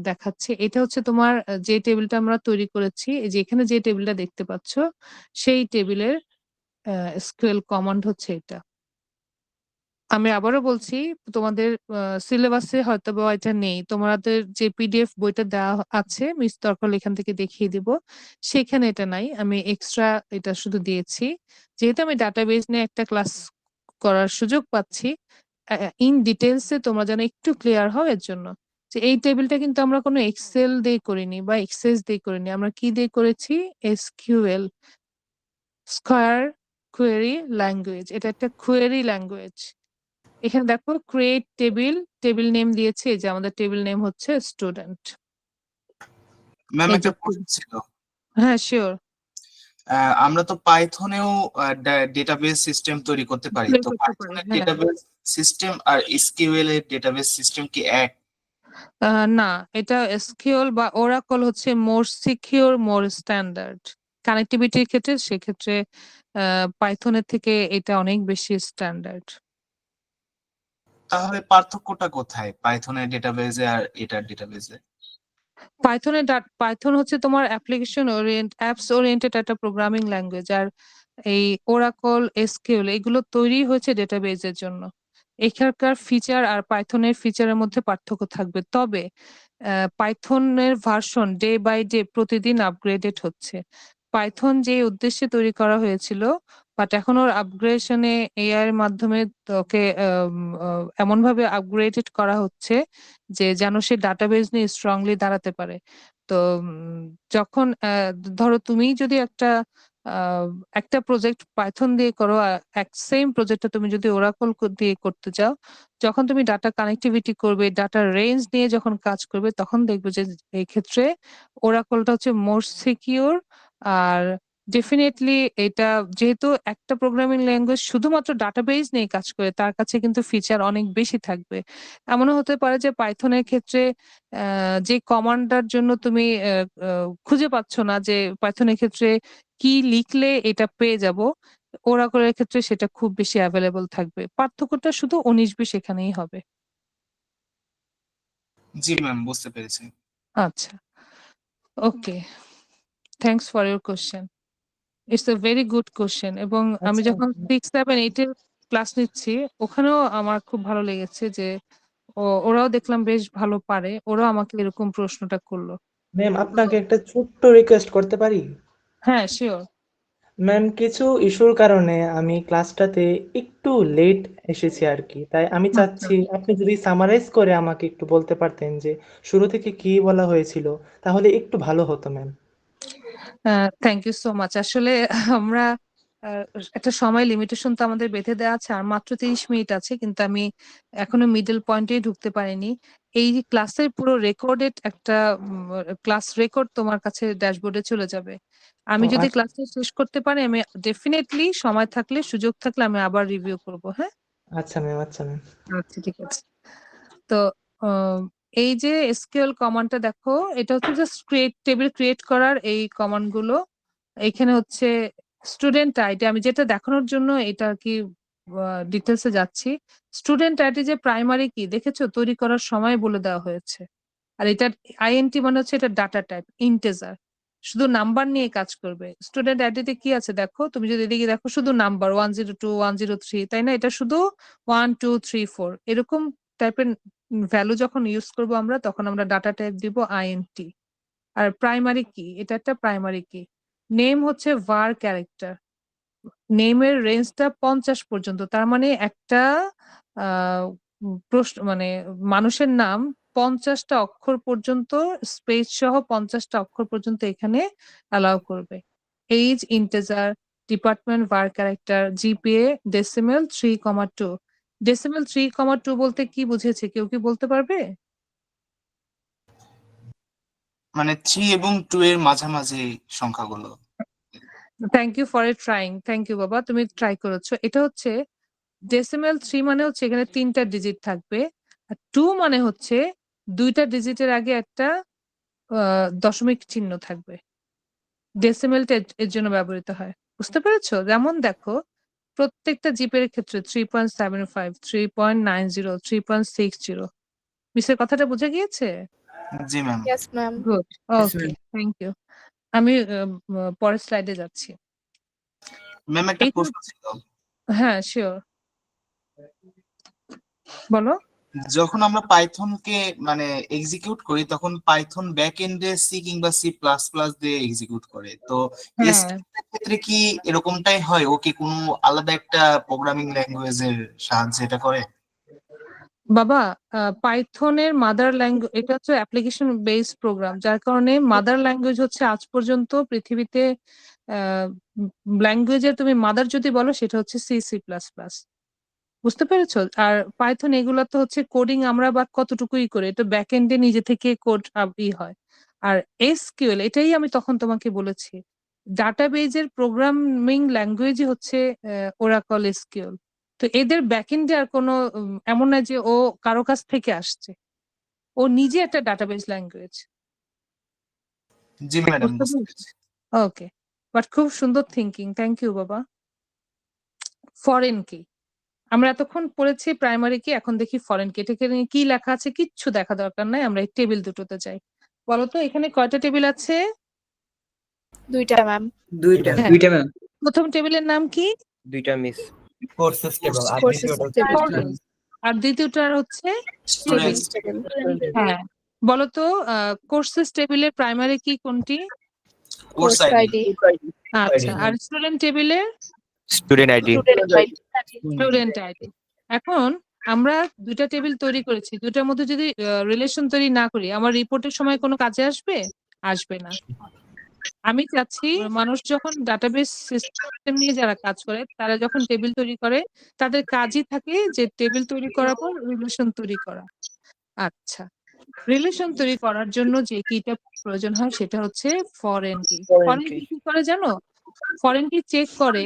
দেখাচ্ছি। এটা হচ্ছে তোমার যে টেবিলটা আমরা তৈরি করেছি, এই যে এখানে যে টেবিলটা দেখতে পাচ্ছ, সেই টেবিলের এসকিউএল কমান্ড হচ্ছে এটা। আমি আবারও বলছি, তোমাদের সিলেবাসে হয়তোবা এটা নেই। তোমাদের যে পিডিএফ বইটা দেওয়া আছে, মিস দরকার হলে এখান থেকে দেখিয়ে দিব। সেখানে এটা নাই। আমি এক্সট্রা এটা শুধু দিয়েছি। যেহেতু আমি ডাটাবেজ নিয়ে একটা ক্লাস করার সুযোগ পাচ্ছি, ইন ডিটেইলস এ তোমরা যেন একটু ক্লিয়ার হও এর জন্য। যে এই টেবিলটা কিন্তু আমরা কোনো এক্সেল দিয়ে করিনি বা এক্সেস দিয়ে করিনি। আমরা কি দিয়ে করেছি? SQL, square query language. এটা একটা কোয়েরি ল্যাঙ্গুয়েজ। এখানে দেখো ক্রিয়েট টেবিল, টেবিল নেম দিয়েছে, যে আমাদের টেবিল নেম হচ্ছে স্টুডেন্ট। ম্যাম এই একটা যে প্রশ্ন ছিল, হ্যাঁ শিওর, আমরা তো পাইথনেও ডেটাবেস সিস্টেম তৈরি করতে পারি, তো পাইথনের হ্যাঁ। ডেটাবেস সিস্টেম আর এসকিউএল এর ডেটাবেস সিস্টেম কি এক? না, এটা এসকিউএল বা ওরাকল হচ্ছে মোর সিকিউর, মোর স্ট্যান্ডার্ড। কানেক্টিভিটির ক্ষেত্রে সেক্ষেত্রে পাইথনের থেকে এটা অনেক বেশি স্ট্যান্ডার্ড। তাহলে পার্থক্যটা কোথায় পাইথনের ডেটাবেসে আর এটার ডেটাবেসে? পাইথন হচ্ছে তোমার অ্যাপস ওরিয়েন্টেড একটা প্রোগ্রামিং ল্যাঙ্গুয়েজ, আর এই ওরাকল, এসকিউএল এগুলো তৈরি হয়েছে ডেটাবেজের জন্য। এখানকার ফিচার আর পাইথনের ফিচারের মধ্যে পার্থক্য থাকবে, তবে পাইথনের ভার্সন ডে বাই ডে প্রতিদিন আপগ্রেডেড হচ্ছে। পাইথন যে উদ্দেশ্যে তৈরি করা হয়েছিল, বাট এখন ওর আপগ্রেডেশনে এআই এর মাধ্যমে ওকে এমন ভাবে আপগ্রেডেড করা হচ্ছে যে যেন সে ডাটাবেজ নিয়ে স্ট্রংলি দাঁড়াতে পারে। তো যখন ধরো তুমি যদি একটা প্রজেক্ট পাইথন দিয়ে করো, এক সেম প্রজেক্টটা তুমি যদি ওরাকল দিয়ে করতে চাও, যখন তুমি ডাটা কানেক্টিভিটি করবে, ডাটা রেঞ্জ নিয়ে যখন কাজ করবে, তখন দেখবে যে এই ক্ষেত্রে ওরাকলটা হচ্ছে মোর সিকিউর। আর ডেফিনেটলি এটা, যেহেতু একটা প্রোগ্রামিং ল্যাঙ্গুয়েজ শুধুমাত্র ডাটাবেজ নিয়ে কাজ করে, তার কাছে কিন্তু ফিচার অনেক বেশি থাকবে। এমনও হতে পারে যে পাইথনের ক্ষেত্রে যে কমান্ডটার জন্য তুমি খুঁজে পাচ্ছ না, যে পাইথনের ক্ষেত্রে কি লিখলে এটা পেয়ে যাব, ওরাকলের ক্ষেত্রে সেটা খুব বেশি অ্যাভেলেবল থাকবে। পার্থক্যটা শুধু 19-20 এখানেই হবে। জি ম্যাম, বুঝতে পেরেছি। আচ্ছা, okay, thanks for your question. It's a very good question. এবং আমি আচ্ছা, যখন 6, 7, 8 এর ক্লাস নিচ্ছি, ওখানেও আমার খুব ভালো লেগেছে যে ওরাও দেখলাম বেশ ভালো পারে, ওরাও আমাকে এরকম প্রশ্নটা করলো। ম্যাম আপনাকে একটা ছোট্ট রিকোয়েস্ট করতে পারি? হ্যাঁ শিওর। ম্যাম কিছু ইস্যুর কারণে আমি ক্লাসটাতে একটু লেট এসেছি আর কি, তাই আমি চাচ্ছি আপনি যদি সামারাইজ করে আমাকে একটু বলতে পারতেন যে শুরু থেকে কি বলা হয়েছিল, তাহলে একটু ভালো হতো ma'am. Thank you so much. আসলে আমরা একটা সময় লিমিটেশন তো আমাদের বেঁধে দেওয়া আছে, আর মাত্র 30 মিনিট আছে, কিন্তু আমি এখনো মিডল পয়েন্টে ঢুকতে পারিনি। এই ক্লাসের পুরো রেকর্ডেড একটা ক্লাস রেকর্ড তোমার কাছে ড্যাশবোর্ডে চলে যাবে। আমি ও যদি আচ্ছা ক্লাসটা শেষ করতে পারি, আমি ডেফিনেটলি সময় থাকলে, সুযোগ থাকলে আমি আবার রিভিউ করব। হ্যাঁ, আচ্ছা ম্যাম, আচ্ছা ম্যাম। আচ্ছা ঠিক আছে। তো এই যে এসকিউএল কমান্ডটা দেখো, এটা হচ্ছে জাস্ট টেবিল ক্রিয়েট করার এই কমান্ড গুলো। এখানে হচ্ছে স্টুডেন্ট আইডি, আমি যেটা দেখানোর জন্য এটা আর কি ডিটেলসে যাচ্ছি। স্টুডেন্ট আইডি যে প্রাইমারি কি দেখেছো, তৈরি করার সময় বলে দেওয়া হয়েছে। আর এটা আইএনটি মানে হচ্ছে এটা ডাটা টাইপ ইন্টিজার, শুধু নাম্বার নিয়ে কাজ করবে। স্টুডেন্ট আইডিতে কি আছে দেখো, তুমি যদি এদিকে দেখো শুধু নাম্বার 102, 103, তাই না? এটা শুধু 1, 2, 3, 4 এরকম টাইপের ভ্যালু যখন ইউজ করব আমরা, তখন আমরা ডাটা টাইপ দিব আইএনটি। আর প্রাইমারি কি, এটা একটা প্রাইমারি কি। নেম হচ্ছে var ক্যারেক্টার, নেমের রেঞ্জটা 50 পর্যন্ত। তার মানে একটা প্রশ্ন মানে মানুষের নাম 50টা অক্ষর পর্যন্ত, স্পেস সহ 50টা অক্ষর পর্যন্ত এখানে অ্যালাউ করবে। Age integer, department var character, GPA decimal 3,2। Decimal 3,2 বলতে কি বুঝেছে, কেউ কি বলতে পারবে? মানে 3 এবং 2 এর মাঝামাঝি সংখ্যাগুলো। Thank you for trying, thank you বাবা, তুমি ট্রাই করেছো। এটা হচ্ছে ডেসিমেল 3 মানে হচ্ছে এখানে 3টা ডিজিট থাকবে, আর 2 মানে হচ্ছে 2টা ডিজিটের আগে একটা দশমিক চিহ্ন থাকবে। ডেসিমেলটা এর জন্য ব্যবহৃত হয়, বুঝতে পেরেছো? যেমন দেখো, প্রত্যেকটা জিপের ক্ষেত্রে 3.75, 3.90, 3.60। মিসের কথাটা বুঝে গিয়েছে? জি ma'am. Yes, ma'am. Good, Yes, okay, ma'am. Thank you. আমি পরের স্লাইডে যাচ্ছি। ম্যাম একটা এই প্রশ্ন ছিল, হ্যাঁ শিওর। বলো। যখন আমরা পাইথনকে মানে এক্সিকিউট করি তখন পাইথন ব্যাক এন্ডে সি কিংবা সি প্লাস প্লাস দিয়ে এক্সিকিউট করে, তো হ্যাঁ এসকিউএল এর ক্ষেত্রে কি এরকমটাই হয়? ও কি কোনো আলাদা একটা প্রোগ্রামিং ল্যাঙ্গুয়েজের সাহায্যে এটা করে? বাবা, পাইথনের মাদার ল্যাঙ্গুয়েজ, এটা হচ্ছে অ্যাপ্লিকেশন বেসড প্রোগ্রাম, যার কারণে মাদার ল্যাঙ্গুয়েজ হচ্ছে আজ পর্যন্ত পৃথিবীতে ল্যাঙ্গুয়েজের তুমি মাদার যদি বলো সেটা হচ্ছে সি সি প্লাস প্লাস। বুঝতে পেরেছো? আর পাইথন এগুলো তো হচ্ছে কোডিং আমরা বা কতটুকুই করে, এটা ব্যাক এন্ডে নিজে থেকে কোড হয়। আর এসকিউএল এটাই আমি তখন তোমাকে বলেছি, ডাটাবেজের প্রোগ্রামিং ল্যাঙ্গুয়েজই হচ্ছে ওরাকল এসকিউএল। তো এদের ব্যাক এন্ডে আর কোনো এমন না যে ও কারো কাছ থেকে আসছে, ও নিজে একটা ডাটাবেজ ল্যাঙ্গুয়েজ। জি ম্যাডাম, বুঝতে পেরেছি। ওকে, বাট খুব সুন্দর থিঙ্কিং, থ্যাংক ইউ বাবা। ফরেন কি আমরা এতক্ষণ পড়েছি প্রাইমারি কি, এখন দেখি ফরেন কি। এটাকে নিয়ে কি লেখা আছে কিচ্ছু দেখা দরকার নাই, আমরা এই টেবিল দুটোতে যাই। বলতো এখানে কয়টা টেবিল আছে? 2টা ম্যাম। দুইটা। হ্যাঁ। দুইটা ম্যাম। প্রথম টেবিলের নাম কি? দুইটা মিস। কোর্সেস টেবল, আর Courses দ্বিতীয়টা হচ্ছে table. students। আর দ্বিতীয়টার হচ্ছে স্টুডেন্টস table. হ্যাঁ। বলতো কোর্সেস টেবিলের প্রাইমারি কি কোনটি? Course Course ID. ID. আচ্ছা, আর স্টুডেন্ট টেবিলে student ID. Student ID. Student ID. এখন আমরা দুইটা টেবিল তৈরি করেছি, দুটার মধ্যে যদি রিলেশন তৈরি না করি আমার রিপোর্টের সময় কোনো কাজে আসবে? আসবে না। আমি চাচ্ছি মানুষ যখন ডাটাবেস সিস্টেম নিয়ে যারা কাজ করে তারা যখন টেবিল তৈরি করে তাদের কাজই থাকে যে টেবিল তৈরি করার পর রিলেশন তৈরি করা। আচ্ছা, রিলেশন তৈরি করার জন্য যে কিটা প্রয়োজন হয় সেটা হচ্ছে ফরেন কি। ফরেন কি কি করে জানো? ফরেন কি চেক করে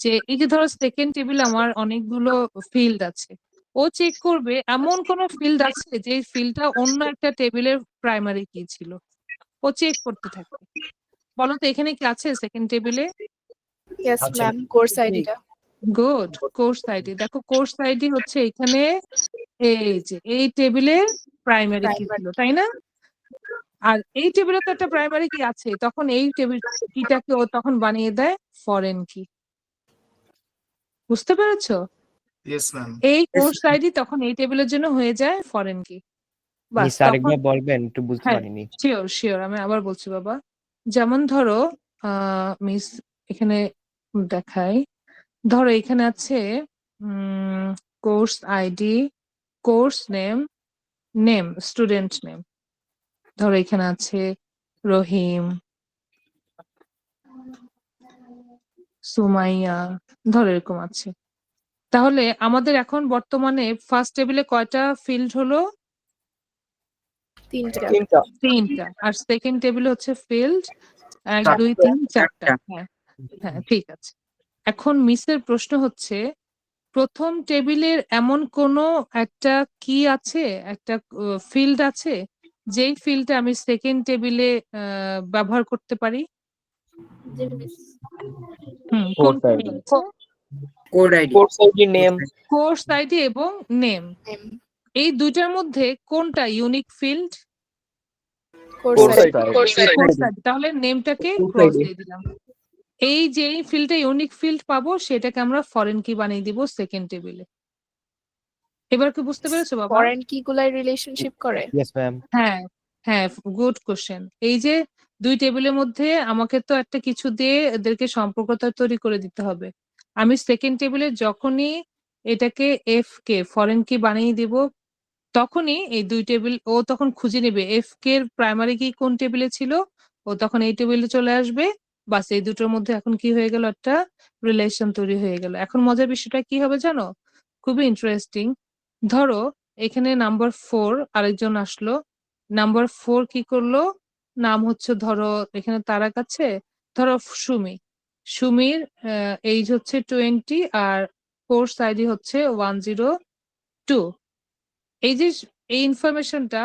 যে এই যে ধরো সেকেন্ড টেবিলে আমার অনেকগুলো ফিল্ড আছে, ও চেক করবে এমন কোন ফিল্ড আছে যে ফিল্ডটা অন্য একটা টেবিলের প্রাইমারি কি ছিল, ও চেক করতে থাকে। বলো তো এখানে কি আছে সেকেন্ড টেবিলে? Yes ma'am. Course ID টা। Good, course ID. দেখো কোর্স আইডি হচ্ছে এখানে এই যে এই টেবিলের প্রাইমারি কি ছিল, তাই না? আর এই টেবিলে তো একটা প্রাইমারি কি আছে, তখন এই টেবিল কিটাকে ও তখন বানিয়ে দেয় ফরেন কি। বুঝতে পেরেছো? Yes ma'am. এই কোর্স আইডি তখন এই টেবিলের জন্য হয়ে যায় ফরেন কি। বাস মিস তখন আরেকবার বলবেন, একটু বুঝতে হ্যাঁ পারিনি। শিওর শিওর, আমি আবার বলছি বাবা। যেমন ধরো মিস এখানে দেখাই, ধরো এখানে আছে course ID, course name, name student name. ধরো এখানে আছে রহিম, সুমাইয়া, ধরো এরকম আছে। তাহলে আমাদের এখন বর্তমানে ফার্স্ট টেবিলে কয়টা ফিল্ড হলো? 3টা। তিনটা। আর সেকেন্ড টেবিলে হচ্ছে ফিল্ড 1 2 3 4টা। হ্যাঁ হ্যাঁ ঠিক আছে। এখন মিসের প্রশ্ন হচ্ছে প্রথম টেবিলের এমন কোনো একটা কি আছে, একটা ফিল্ড আছে যেই ফিল্ডটা আমি সেকেন্ড টেবিলে ব্যবহার করতে পারি? জি মিস। কোন Course ID. Code ID. Course ID name. Course ID এবং নেম, Name. এই দুইটার মধ্যে কোনটা unique field? Course ID. Course ID. তাহলে নেমটাকে Course ক্রস ID. দিয়ে দিলাম। এই যে এই ফিল্ডটা ইউনিক ফিল্ড পাবো সেটাকে আমরা ফরেন কি বানিয়ে দিব সেকেন্ড টেবিলে। এবার কি বুঝতে পেরেছো বাবা? Foreign key গুলাই রিলেশনশিপ করে। Yes ma'am. হ্যাঁ হ্যাঁ, গুড কোশ্চেন। এই যে দুই টেবিলের মধ্যে আমাকে তো একটা কিছু দিয়ে এদেরকে সম্পর্কটা তৈরি করে দিতে হবে। আমি সেকেন্ড টেবিলে যখনই এটাকে এফ কে ফরেন কি বানিয়ে দিব তখনই এই দুই টেবিল ও তখন খুঁজে নেবে এফ কে এর প্রাইমারি কি কোন টেবিলে ছিল, ও তখন এই টেবিলে চলে আসবে। বাস এই দুটোর মধ্যে এখন কি হয়ে গেল, একটা রিলেশন তৈরি হয়ে গেল। এখন মজার বিষয়টা কি হবে জানো? খুবই ইন্টারেস্টিং। ধরো এখানে নাম্বার 4 আরেকজন আসলো, নাম্বার 4 কি করলো, নাম হচ্ছে ধরো এখানে তারাক আছে, ধরো সুমি। সুমির এইজ হচ্ছে 20 আর কোর্স আইডি হচ্ছে 102। এই যে এই ইনফরমেশনটা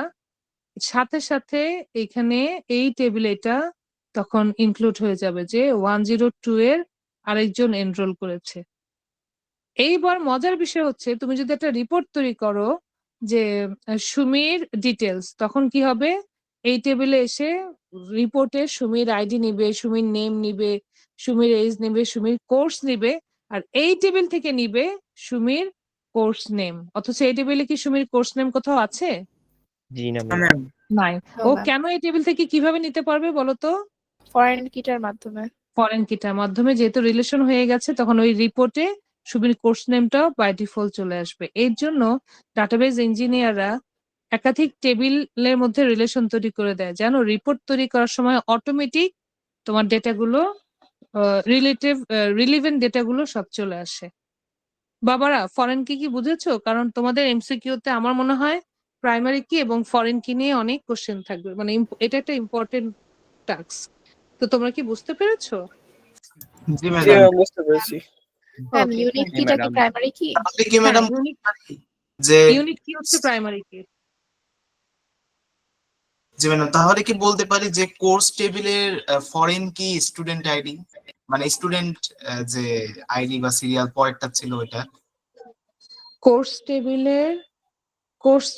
সাথে সাথে এখানে এই টেবিলে এটা তখন ইনক্লুড হয়ে যাবে যে 102 এর আরেকজন এনরোল করেছে। এইবার মজার বিষয় হচ্ছে তুমি যদি একটা রিপোর্ট তৈরি করো যে সুমির ডিটেলস, তখন কি হবে? এই টেবিলে এসে রিপোর্টে সুমির আইডি নিবে, সুমির নেম নিবে, সুমির এজ নিবে, সুমির কোর্স নিবে, আর এই টেবিল থেকে নিবে সুমির কোর্স নেম, অথচ এই টেবিলে কি সুমির কোর্স নেম কোথাও আছে? জি না না ম্যাম। ম্যাম নাই। No, ও ma'am. কেন এই টেবিল থেকে কিভাবে নিতে পারবে বলো তো? ফরেন কিটার মাধ্যমে। ফরেন কিটার মাধ্যমে যেহেতু রিলেশন হয়ে গেছে, তখন ওই রিপোর্টে সুবির কোর্স নেমটাও বাই ডিফল্ট চলে আসবে। এর জন্য ডাটাবেজ ইঞ্জিনিয়াররা একাধিক টেবিলের মধ্যে রিলেশন তৈরি করে দেয়, যেন রিপোর্ট তৈরি করার সময় অটোমেটিক তোমার ডেটাগুলো রিলিভেন্ট ডেটাগুলো সব চলে আসে। বাবারা, ফরেন কি বুঝেছো? কারণ তোমাদের এমসিকিউতে আমার মনে হয় প্রাইমারি কি এবং ফরেন কি নিয়ে অনেক কোশ্চেন থাকবে, মানে এটা একটা ইম্পর্টেন্ট টাস্ক। তো তোমরা কি বুঝতে পেরেছো? জি ম্যাডাম। বুঝতে পেরেছি। ম্যাম, ওকে, ইউনিক জি কিটা কি ম্যাডাম। প্রাইমারি কি? তাহলে কি হ্যাঁ, ম্যাডাম যে ইউনিট কি হচ্ছে প্রাইমারি কি? জি ম্যাডাম, তাহলে কি বলতে পারি যে কোর্স টেবিলের ফরেন কি স্টুডেন্ট আইডি, মানে স্টুডেন্ট যে আইডি বা সিরিয়াল পরেরটা ছিল ওইটা? কোর্স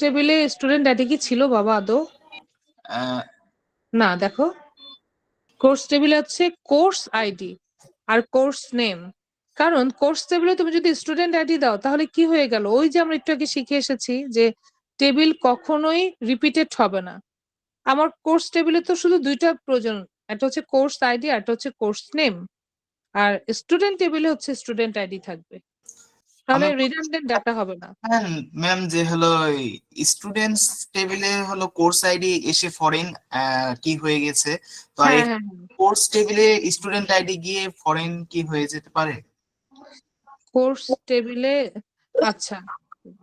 টেবিলে স্টুডেন্ট আইডি কি ছিল বাবা আদৌ? আহ, না, দেখো, কোর্স টেবিলে হচ্ছে কোর্স আইডি আর কোর্স নেম। কারণ কোর্স টেবিলে তুমি যদি স্টুডেন্ট আইডি দাও তাহলে কি হয়ে গেল, ওই যে আমরা একটু আগে শিখে এসেছি যে টেবিল কখনোই রিপিটেড হবে না। আমার কোর্স টেবিলে তো শুধু দুইটা প্রয়োজন, একটা হচ্ছে কোর্স আইডি আর একটা হচ্ছে কোর্স নেম। আর স্টুডেন্ট টেবিলে হচ্ছে স্টুডেন্ট আইডি থাকবে, তাহলে আমার রিডান্ডেন্ট ডাটা হবে না। হ্যাঁ ম্যাম, যে হলো স্টুডেন্টস টেবিলে হলো কোর্স আইডি এসে ফরেন কি হয়ে গেছে, তো হ্যাঁ, হ্যাঁ, কোর্স টেবিলে স্টুডেন্ট আইডি গিয়ে ফরেন কি হয়ে যেতে পারে? কোর্স টেবিলে, আচ্ছা,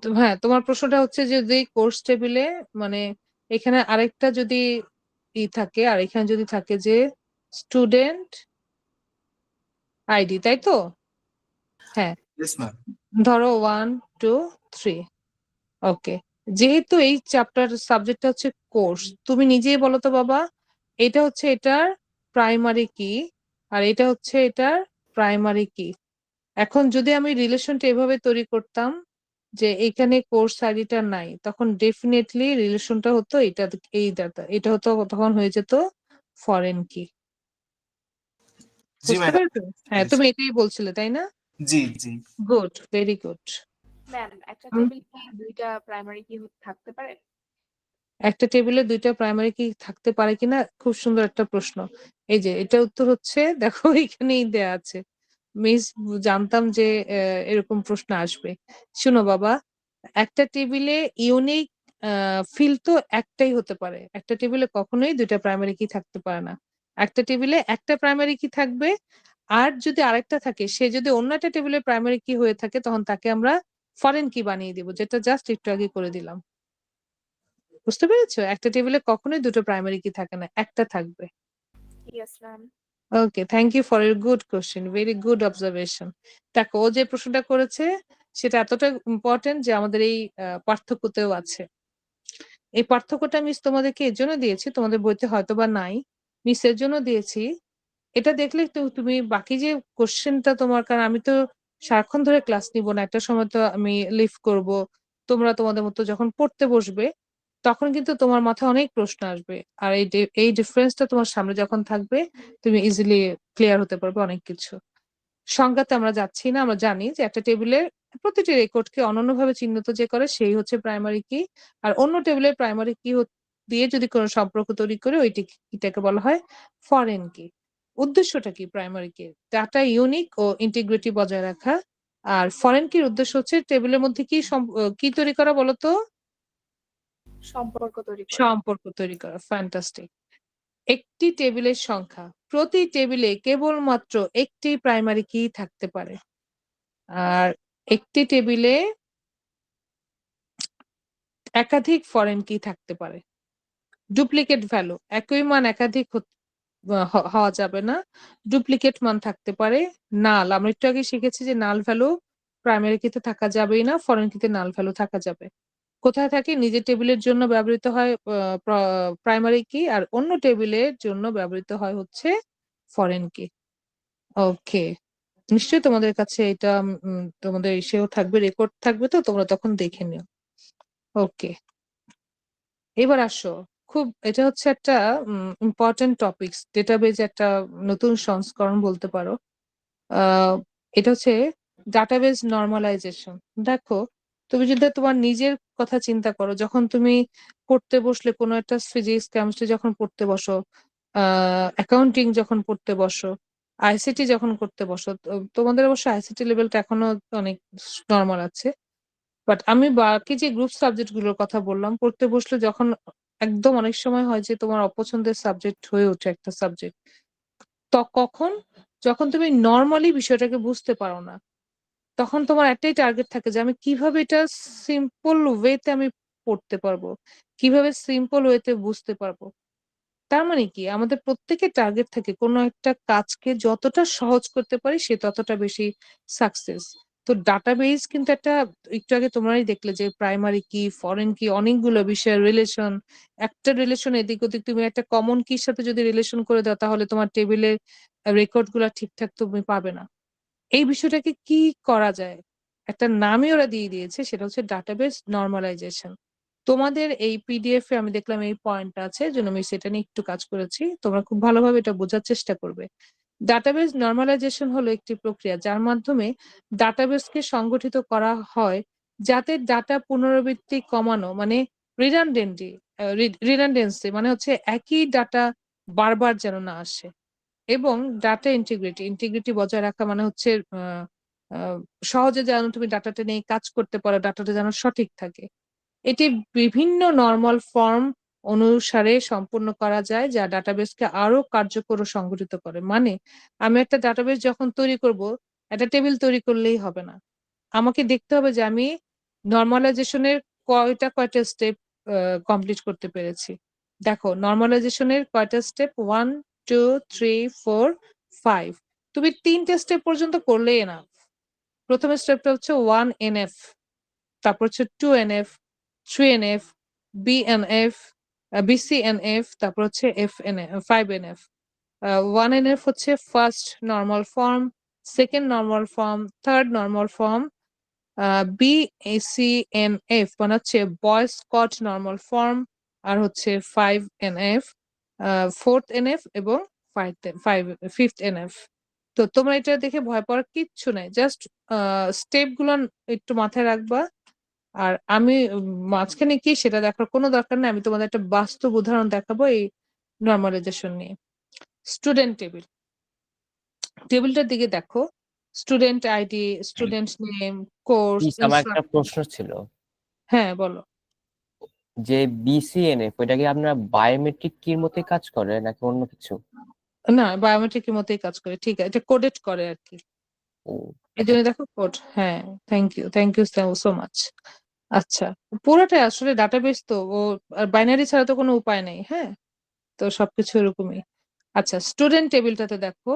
তো হ্যাঁ, তোমার প্রশ্নটা হচ্ছে যে যদি কোর্স টেবিলে, মানে এখানে আরেকটা যদি থাকে আর এখানে যদি থাকে যে স্টুডেন্ট আইডি, তাই তো? হ্যাঁ, ইয়েস ম্যাম। ধরো 1 2 3। ওকে, যেহেতু এই চ্যাপ্টার সাবজেক্টটা হচ্ছে কোর্স, তুমি নিজেই বলো তো বাবা, এটা হচ্ছে এটার প্রাইমারি কি আর এটা হচ্ছে এটার প্রাইমারি কি। এখন যদি আমি রিলেশনটা এভাবে তৈরি করতাম যে এখানে কোর্স আইডিটা নাই, তখন ডেফিনেটলি রিলেশনটা হতো এটা, এই ডাটা এটা হতো, তখন হয়ে যেত ফরেন কি। জি বুঝতে ম্যাডাম। পেরেছো? হ্যাঁ, তুমি এটাই বলছিলে তাই না? জি জি। Good, very good. ম্যাম, একটা টেবিল কি দুইটা প্রাইমারি কি থাকতে পারে? একটা টেবিলে দুইটা প্রাইমারি কি থাকতে পারে কিনা, খুব সুন্দর একটা প্রশ্ন। এই যে এটা উত্তর হচ্ছে, দেখো এখানেই দেয়া আছে। মিস জানতাম যে এরকম প্রশ্ন আসবে। শুনো বাবা, একটা টেবিলে ইউনিক ফিল্ড তো একটাই হতে পারে, একটা টেবিলে কখনোই দুইটা প্রাইমারি কি থাকতে পারে না। একটা টেবিলে একটা প্রাইমারি কি থাকবে, আর যদি আরেকটা থাকে, সে যদি অন্য একটা টেবিলে প্রাইমারি কি হয়ে থাকে, তখন তাকে আমরা ফরেন কি বানিয়ে দিব, যেটা জাস্ট একটু আগে করে দিলাম। বুঝতে পেরেছো? একটা টেবিলে কখনোই দুটো প্রাইমারি কি থাকে না, একটা থাকবে। Yes ma'am. Okay, thank you for your good question, very good observation. দেখো, ও যে প্রশ্নটা করেছে সেটা এতটা ইম্পর্টেন্ট যে আমাদের এই পার্থক্যতেও আছে। এই পার্থক্যটা মিস তোমাদেরকে এর জন্য দিয়েছি, তোমাদের বইতে হয়তো বা নাই, মিস এর জন্য দিয়েছি। এটা দেখলে তো তুমি বাকি যে কোশ্চেনটা তোমার, কারণ আমি তো সারাক্ষণ ধরে ক্লাস নিব না, একটা সময় তো আমি লিভ করব। তোমরা তোমাদের মতো যখন পড়তে বসবে, তখন কিন্তু তোমার মাথায় অনেক প্রশ্ন আসবে, আর এই ডিফারেন্সটা তোমার সামনে যখন থাকবে, তুমি ইজিলি ক্লিয়ার হতে পারবে অনেক কিছু। সংজ্ঞাতে আমরা যাচ্ছি না, আমরা জানি যে একটা টেবিলের প্রতিটি রেকর্ডকে অনন্যভাবে চিহ্নিত যে করে সেই হচ্ছে প্রাইমারি কি, আর অন্য টেবিলের প্রাইমারি কি দিয়ে যদি কোনো সম্পর্ক তৈরি করে ওইটি কিটাকে বলা হয় ফরেন কি। উদ্দেশ্যটা কি প্রাইমারি কি? ডাটা ইউনিক ও ইন্টিগ্রিটি বজায় রাখা। আর ফরেন কির উদ্দেশ্য হচ্ছে টেবিলের মধ্যে কি তৈরি করা বলতো? সম্পর্ক তৈরি করা। সম্পর্ক তৈরি করা। ফ্যান্টাস্টিক। একটি টেবিলের সংখ্যা, প্রতি টেবিলে কেবলমাত্র একটি প্রাইমারি কি থাকতে পারে, আর একটি টেবিলে একাধিক ফরেন কি থাকতে পারে। ডুপ্লিকেট ভ্যালু, একই মান একাধিক হওয়া যাবে না, ডুপ্লিকেট মান থাকতে পারে। নাল, আমরা একটু আগে শিখেছি যে নাল ভ্যালু প্রাইমারি কিতে থাকা যাবেই না, ফরেন কিতে নাল ভ্যালু থাকা যাবে। কোথায় থাকে? নিজের টেবিলের জন্য ব্যবহৃত হয় প্রাইমারি কি, আর অন্য টেবিলের জন্য ব্যবহৃত হয় হচ্ছে ফরেন কি। ওকে, নিশ্চয়ই তোমাদের কাছে এটা তোমাদের ইসেও থাকবে, রেকর্ড থাকবে, তো তোমরা তখন দেখে নিও। ওকে, এবার আসো, খুব এটা হচ্ছে একটা ইম্পর্টেন্ট টপিকস, ডেটাবেজ একটা নতুন সংস্করণ বলতে পারো। এটা হচ্ছে ডাটাবেজ নর্মালাইজেশন। দেখো, তুমি যদি তোমার নিজের কথা চিন্তা করো, যখন তুমি পড়তে বসলে কোনো একটা ফিজিক্স কেমিস্ট্রি যখন পড়তে বসো, অ্যাকাউন্টিং যখন পড়তে বসো, আইসিটি যখন করতে বসো, তোমাদের অবশ্য আইসিটি লেভেলটা এখনো অনেক নর্মাল আছে, বাট আমি বাকি যে গ্রুপ সাবজেক্ট গুলোর কথা বললাম, পড়তে বসলে যখন একদম অনেক সময় হয় যে তোমার অপছন্দের সাবজেক্ট হয়ে ওঠে একটা সাবজেক্ট, তো কখন, যখন তুমি নর্মালি বিষয়টাকে বুঝতে পারো না, তখন তোমার একটাই টার্গেট থাকে যে আমি কিভাবে এটা সিম্পল ওয়েতে আমি পড়তে পারবো, কিভাবে সিম্পল ওয়েতে বুঝতে পারবো। তার মানে কি, আমাদের প্রত্যেকের টার্গেট থাকে কোনো একটা কাজকে যতটা সহজ করতে পারি সে ততটা বেশি সাকসেস। তো ডাটাবেস কিন্তু একটা, একটু আগে তোমরাই দেখলে যে প্রাইমারি কি, ফরেন কি, অনেকগুলো বিষয়ের রিলেশন, একটা রিলেশন এদিক ওদিক তুমি একটা কমন কির সাথে যদি রিলেশন করে দাও তাহলে তোমার টেবিলের রেকর্ড গুলা ঠিকঠাক তুমি পাবে না। এই বিষয়টাকে কি করা যায়, একটা নামই ওরা দিয়ে দিয়েছে, সেটা হচ্ছে ডাটাবেস নরমালাইজেশন। তোমাদের এই পিডিএফ এ আমি দেখলাম এই পয়েন্টটা আছে, জন্য আমি সেটা নিয়ে একটু কাজ করেছি, তোমরা খুব ভালোভাবে এটা বোঝার চেষ্টা করবে। ডাটাবেস নরমালাইজেশন হলো একটি প্রক্রিয়া যার মাধ্যমে ডাটাবেসকে সংগঠিত করা হয় যাতে ডাটা পুনরাবৃত্তি কমানো, মানে রিডান্ডেন্সি, রিডান্ডেন্সি মানে হচ্ছে একই ডাটা বারবার যেন না আসে, এবং ডাটা ইন্টিগ্রিটি বজায় রাখা মানে হচ্ছে আহ, সহজে যেন তুমি ডাটাটা নিয়ে কাজ করতে পারো, ডাটাটা যেন সঠিক থাকে। এটি বিভিন্ন নরমাল ফর্ম অনুসারে সম্পূর্ণ করা যায় যা ডাটাবেসকে আরো কার্যকর ও সংগঠিত করে। মানে আমি একটা ডাটাবেস যখন তৈরি করব, একটা টেবিল তৈরি করলেই হবে না, আমাকে দেখতে হবে যে আমি নরমালাইজেশনের কয়টা স্টেপ কমপ্লিট করতে পেরেছি। দেখো নরমালাইজেশনের কয়টা স্টেপ, 1 2 3 4 5, তুমি 3টে স্টেপ পর্যন্ত করলেই না। প্রথম স্টেপটা হচ্ছে 1NF, তারপর হচ্ছে 2NF, 3NF, BNF, BCNF, তারপর হচ্ছে FNF, 5NF। 1NF হচ্ছে first normal form, second normal form, third normal form, BACNF মানে হচ্ছে বয়েজ স্কট নর্মাল ফর্ম, আর হচ্ছে 5NF, 4th NF এবং 5th NF। তো তোমরা এটা দেখে ভয় পাওয়ার কিচ্ছু নাই, জাস্ট স্টেপ গুলো একটু মাথায় রাখবা। আর আমি মাঝখানে কি সেটা দেখার কোনো দরকার নেই, আমি তোমাদের একটা বাস্তব উদাহরণ দেখাবো এই নরমালাইজেশন নিয়ে। স্টুডেন্ট টেবিলটার দিকে দেখো, student ID, student name, course, please, আমার একটা প্রশ্ন ছিল হ্যাঁ বলো। যে বিসিএনএফ ওইটা কি আপনার বায়োমেট্রিক কির মধ্যে কাজ করে নাকি অন্য কিছু? না, বায়োমেট্রিকের মতোই কাজ করে, ঠিক আছে, এটা কোডেড করে আর কি, ও, এই জন্য দেখো কোড। হ্যাঁ, থ্যাংক ইউ সো মাচ। আচ্ছা, পুরোটাই আসলে ডাটাবেস তো, ও বাইনারি ছাড়া তো কোনো উপায় নেই। হ্যাঁ, তো সবকিছু এরকমই। আচ্ছা, স্টুডেন্ট টেবিলটাতে দেখো,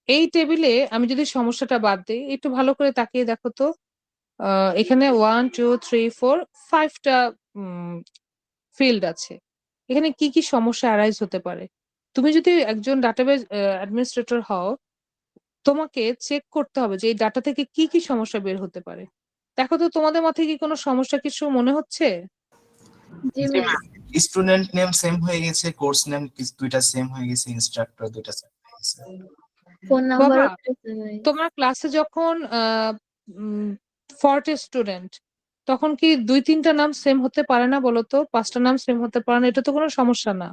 এই টেবিলে আমি যদি সমস্যাটা বাদ দিই, একটু ভালো করে তাকিয়ে দেখো তো, এখানে 1 2 3 4 5টা ফিল্ড আছে। এখানে কি কি সমস্যা অ্যারাইজ হতে পারে? তুমি যদি একজন ডাটাবেস অ্যাডমিনিস্ট্রেটর হও, তোমাকে চেক করতে হবে যে এই ডাটা থেকে কি কি সমস্যা বের হতে পারে। দেখো তো তোমাদের মাথায় কি কোনো সমস্যা কিছু মনে হচ্ছে? জি জি ma'am. Ma'am, student name same হয়ে গেছে, কোর্স নেম দুইটা সেম হয়ে গেছে, ইনস্ট্রাক্টর দুইটা সেম হয়ে গেছে। ফোন নাম্বার বাবা, তোমার ক্লাসে যখন 40 স্টুডেন্ট, তখন কি 2-3টা নাম সেম হতে পারে না বলো তো? 5টা নাম সেম হতে পারে না, এটা তো কোনো সমস্যা না।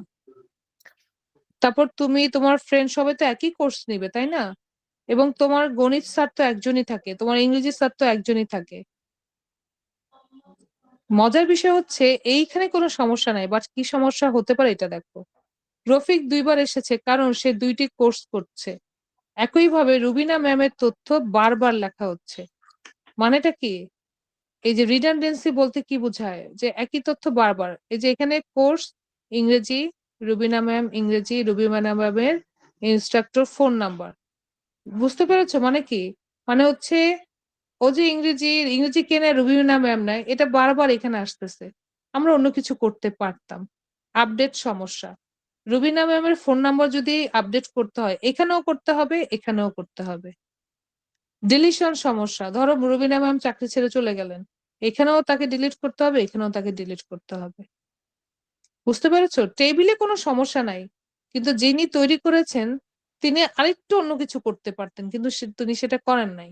তারপর তুমি তোমার ফ্রেন্ড সবাই তো একই কোর্স নিবে, তাই না? এবং তোমার গণিত স্যার তো একজনই থাকে, তোমার ইংরেজি স্যার তো একজনই থাকে। মজার বিষয় হচ্ছে এইখানে কোনো সমস্যা নাই, বাট কি সমস্যা হতে পারে এটা দেখো। রফিক 2বার এসেছে কারণ সে 2টি কোর্স করছে। একইভাবে রুবিনা ম্যামের তথ্য বারবার লেখা হচ্ছে। মানেটা কি? এই যে রিডান্ডেন্সি বলতে কি বোঝায়, যে একই তথ্য বারবার, এই যে এখানে কোর্স ইংরেজি, রুবিনা ম্যাম ইংরেজি, রুবিনা ম্যামের ইনস্ট্রাক্টর ফোন নাম্বার, বুঝতে পেরেছো মানে কি? মানে হচ্ছে ও যে ইংরেজি কে নেয়, রুবিনা ম্যাম নেয়, এটা বারবার এখানে আসতেছে। আমরা অন্য কিছু করতে পারতাম। আপডেট সমস্যা, রুবিনা ম্যামের ফোন নাম্বার যদি আপডেট করতে হয়, এখানেও করতে হবে, এখানেও করতে হবে। ডিলিশন সমস্যা, ধরো রুবিনা ম্যাম চাকরি ছেড়ে চলে গেলেন, এখানেও তাকে ডিলিট করতে হবে, এখানেও তাকে ডিলিট করতে হবে। বুঝতে পেরেছো? টেবিলে কোনো সমস্যা নাই, কিন্তু যিনি তৈরি করেছেন তিনি আরেকটু অন্য কিছু করতে পারতেন, কিন্তু তিনি সেটা করেন নাই।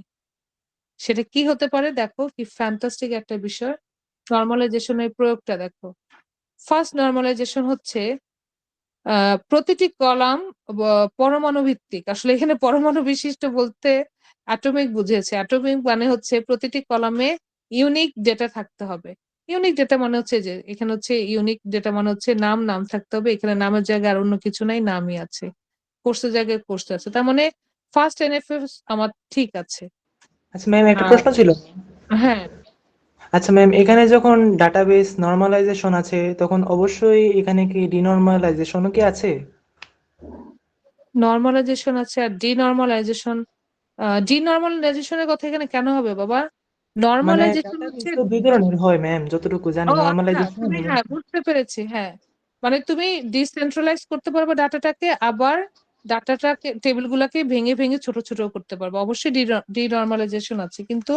সেটা কি হতে পারে দেখো, কি ফ্যান্টাস্টিক একটা বিষয়। নর্মালাইজেশনের প্রয়োগটা দেখো। ফার্স্ট নর্মালাইজেশন হচ্ছে প্রতিটি কলাম পরমাণু ভিত্তিক। আসলে এখানে পরমাণু বিশিষ্ট বলতে অ্যাটমিক বুঝিয়েছে। অ্যাটমিক মানে হচ্ছে প্রতিটি কলামে ইউনিক ডেটা থাকতে হবে। ইউনিক ডেটা মানে হচ্ছে যে এখানে হচ্ছে ইউনিক ডেটা মানে হচ্ছে নাম থাকতে হবে। এখানে নামের জায়গায় আর অন্য কিছু নাই, নামই আছে। কোর্সের জায়গায় কোর্স আছে। তার মানে ফার্স্ট এনএফএস আমার ঠিক আছে। আচ্ছা ম্যাম, একটা আর প্রশ্ন ছিল। হ্যাঁ, আচ্ছা ম্যাম, এখানে যখন ডাটাবেস নর্মালাইজেশন আছে তখন অবশ্যই এখানে কি ডিনর্মালাইজেশনও কি আছে? নর্মালাইজেশন আছে আর ডিনর্মালাইজেশনের কথা এখানে কেন হবে বাবা? মানে নর্মালাইজেশন ডাটাবেস হচ্ছে তো দুই ধরনের হয় ম্যাম, যতটুকু জানি। ও আচ্ছা, নর্মালাইজেশন তুমি এবং হ্যাঁ বুঝতে পেরেছি। হ্যাঁ, মানে তুমি ডিসেন্ট্রালাইজ করতে পারবে ডাটাটাকে, আবার ডাটাটাকে টেবিলগুলোকে ভেঙে ভেঙে ছোট ছোট করতে পারবে। অবশ্যই ডিনর্মালাইজেশন আছে, কিন্তু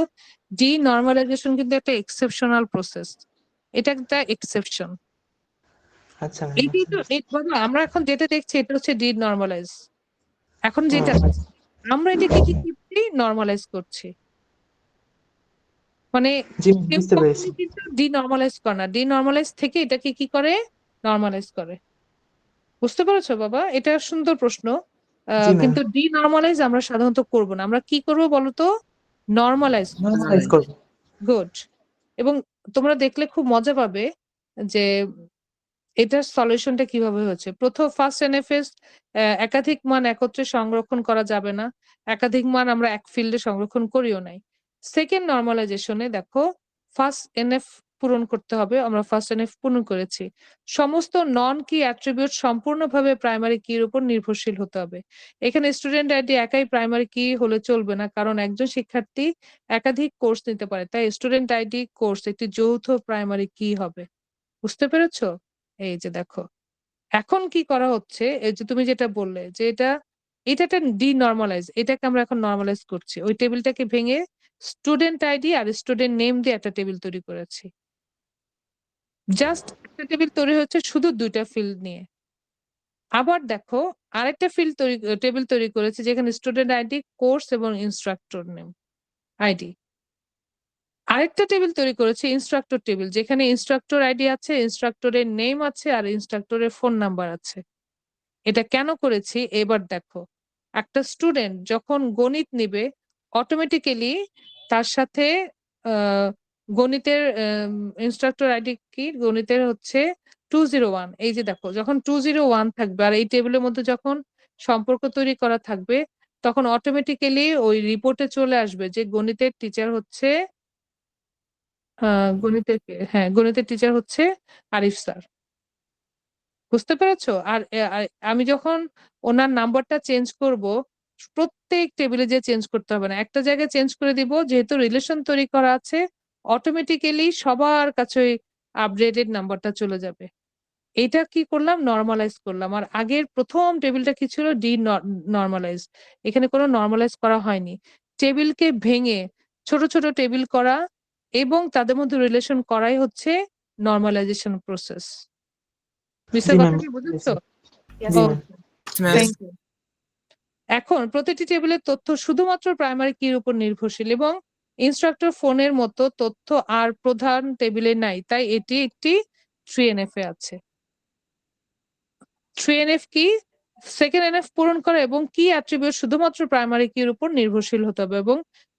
ডিনর্মালাইজেশন কিন্তু একটা এক্সেপশনাল প্রসেস। এটা একটা এক্সেপশন। আচ্ছা ম্যাম। এটাই তো বাবা, আমরা এখন যেটা দেখছি এটা হচ্ছে ডিনর্মালাইজ। এখন ও, যেটা আচ্ছা। আমরা এটাকে কি করছি, নর্মালাইজ করছি। মানে জি ম্যাম, কেউ বুঝতে পেরেছি। কখনো কিন্তু ডিনর্মালাইজ করে না, ডিনর্মালাইজ থেকে এটাকে কি করে, নর্মালাইজ করে। বুঝতে পেরেছো বাবা? এটা সুন্দর প্রশ্ন। জি ম্যাম, কিন্তু ডিনর্মালাইজ আমরা সাধারণত করব না। আমরা কি করব বলতো, নর্মালাইজ করব। নর্মালাইজ করবো। গুড। এবং তোমরা দেখলে খুব মজা পাবে যে এটার সলিউশনটা কিভাবে হয়েছে। প্রথম ফার্স্ট এনএফএস একাধিক মান একত্রে সংরক্ষণ করা যাবে না। একাধিক মান আমরা এক ফিল্ডে সংরক্ষণ করিও নাই। সেকেন্ড নরমালাইজেশনে দেখো, ফার্স্ট এনএফ পূরণ করতে হবে। আমরা ফার্স্ট এনএফ পূরণ করেছি। সমস্ত নন কি অ্যাট্রিবিউট সম্পূর্ণভাবে প্রাইমারি কির উপর নির্ভরশীল হতে হবে। এখানে স্টুডেন্ট আইডি একাই প্রাইমারি কি হলে চলবে না, কারণ একজন শিক্ষার্থী একাধিক কোর্স নিতে পারে। তাই স্টুডেন্ট আইডি কোর্স একটি যৌথ প্রাইমারি কি হবে। বুঝতে পেরেছো? এই যে দেখো, এখন কি করা হচ্ছে, এই যে তুমি যেটা বললে যে এটা একটা ডিনর্মালাইজ, এটাকে আমরা এখন নর্মালাইজ করছি। ওই টেবিলটাকে ভেঙে স্টুডেন্ট আইডি আর স্টুডেন্ট নেম দিয়ে একটা টেবিল তৈরি করেছি। জাস্ট একটা টেবিল তৈরি হচ্ছে শুধু দুইটা ফিল্ড নিয়ে। আবার দেখো, আরেকটা টেবিল তৈরি করেছে যেখানে স্টুডেন্ট আইডি, কোর্স এবং ইনস্ট্রাক্টর নেম আইডি। আরেকটা টেবিল তৈরি করেছে ইনস্ট্রাক্টর টেবিল, যেখানে ইনস্ট্রাক্টর আইডি আছে, ইনস্ট্রাক্টরের নেম আছে আর ইনস্ট্রাক্টরের ফোন নাম্বার আছে। এটা কেন করেছি এবার দেখো, একটা স্টুডেন্ট যখন গণিত নিবে অটোমেটিক্যালি তার সাথে আহ, গণিতের ইনস্ট্রাক্টর আইডি কি, গণিতের হচ্ছে 201। এই যে দেখো, যখন 201 থাকবে আর এই টেবিলের মধ্যে যখন সম্পর্ক তৈরি করা থাকবে, তখন অটোমেটিক্যালি ওই রিপোর্টে চলে আসবে যে গণিতের টিচার হচ্ছে গণিতের টিচার হচ্ছে আরিফ স্যার। বুঝতে পেরেছো? আর আমি যখন ওনার নাম্বারটা চেঞ্জ করব, প্রত্যেক টেবিলে যে চেঞ্জ করতে হবে না, একটা জায়গায় চেঞ্জ করে দিব, যেহেতু রিলেশন তৈরি করা আছে অটোমেটিক্যালি সবার কাছে ওই আপডেটেড নাম্বারটা চলে যাবে। এটা কি করলাম, নর্মালাইজ করলাম। আর আগের প্রথম টেবিলটা কি ছিল, নর্মালাইজ। এখানে কোনো নর্মালাইজ করা হয়নি। টেবিলকে ভেঙে ছোট ছোট টেবিল করা এবং তাদের মধ্যে রিলেশন করাই হচ্ছে নর্মালাইজেশন প্রসেস। জি বিষয় ম্যাম, কথা কি বুঝতে বুঝেছো? পেরেছি। জি ম্যাম। Thank you. এখন প্রতিটি টেবিলের তথ্য শুধুমাত্র প্রাইমারি কির উপর নির্ভরশীল এবং ইনস্ট্রাক্টর ফোনের মতো তথ্য আর প্রধান টেবিলে নাই, তাই এটি একটি 3NF এ আছে। 3NF কি, সেকেন্ড এনএফ পূরণ করা এবং কি অ্যাট্রিবিউট শুধুমাত্র প্রাইমারি কির উপর নির্ভরশীল হতে হবে এবং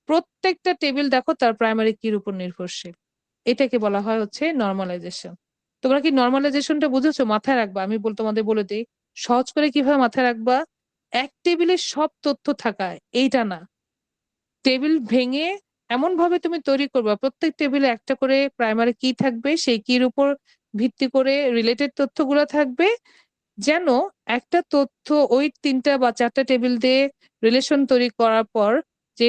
প্রত্যেকটা টেবিল দেখো তার প্রাইমারি কির উপর নির্ভরশীল। এটাকে বলা হয় হচ্ছে নর্মালাইজেশন। তোমরা কি নর্মালাইজেশনটা বুঝেছো? মাথায় রাখবা, আমি তোমাদের বলে দিই সহজ করে কিভাবে মাথায় রাখবা। এক টেবিলে সব তথ্য থাকা এইটা না, টেবিল ভেঙে এমন ভাবে তুমি তৈরি করবা প্রত্যেক টেবিলে একটা করে প্রাইমারি কি থাকবে, সেই কির উপর ভিত্তি করে রিলেটেড তথ্যগুলো থাকবে, যেন একটা তথ্য ওই 3টা বা 4টা টেবিল দিয়ে রিলেশন তৈরি করার পর যে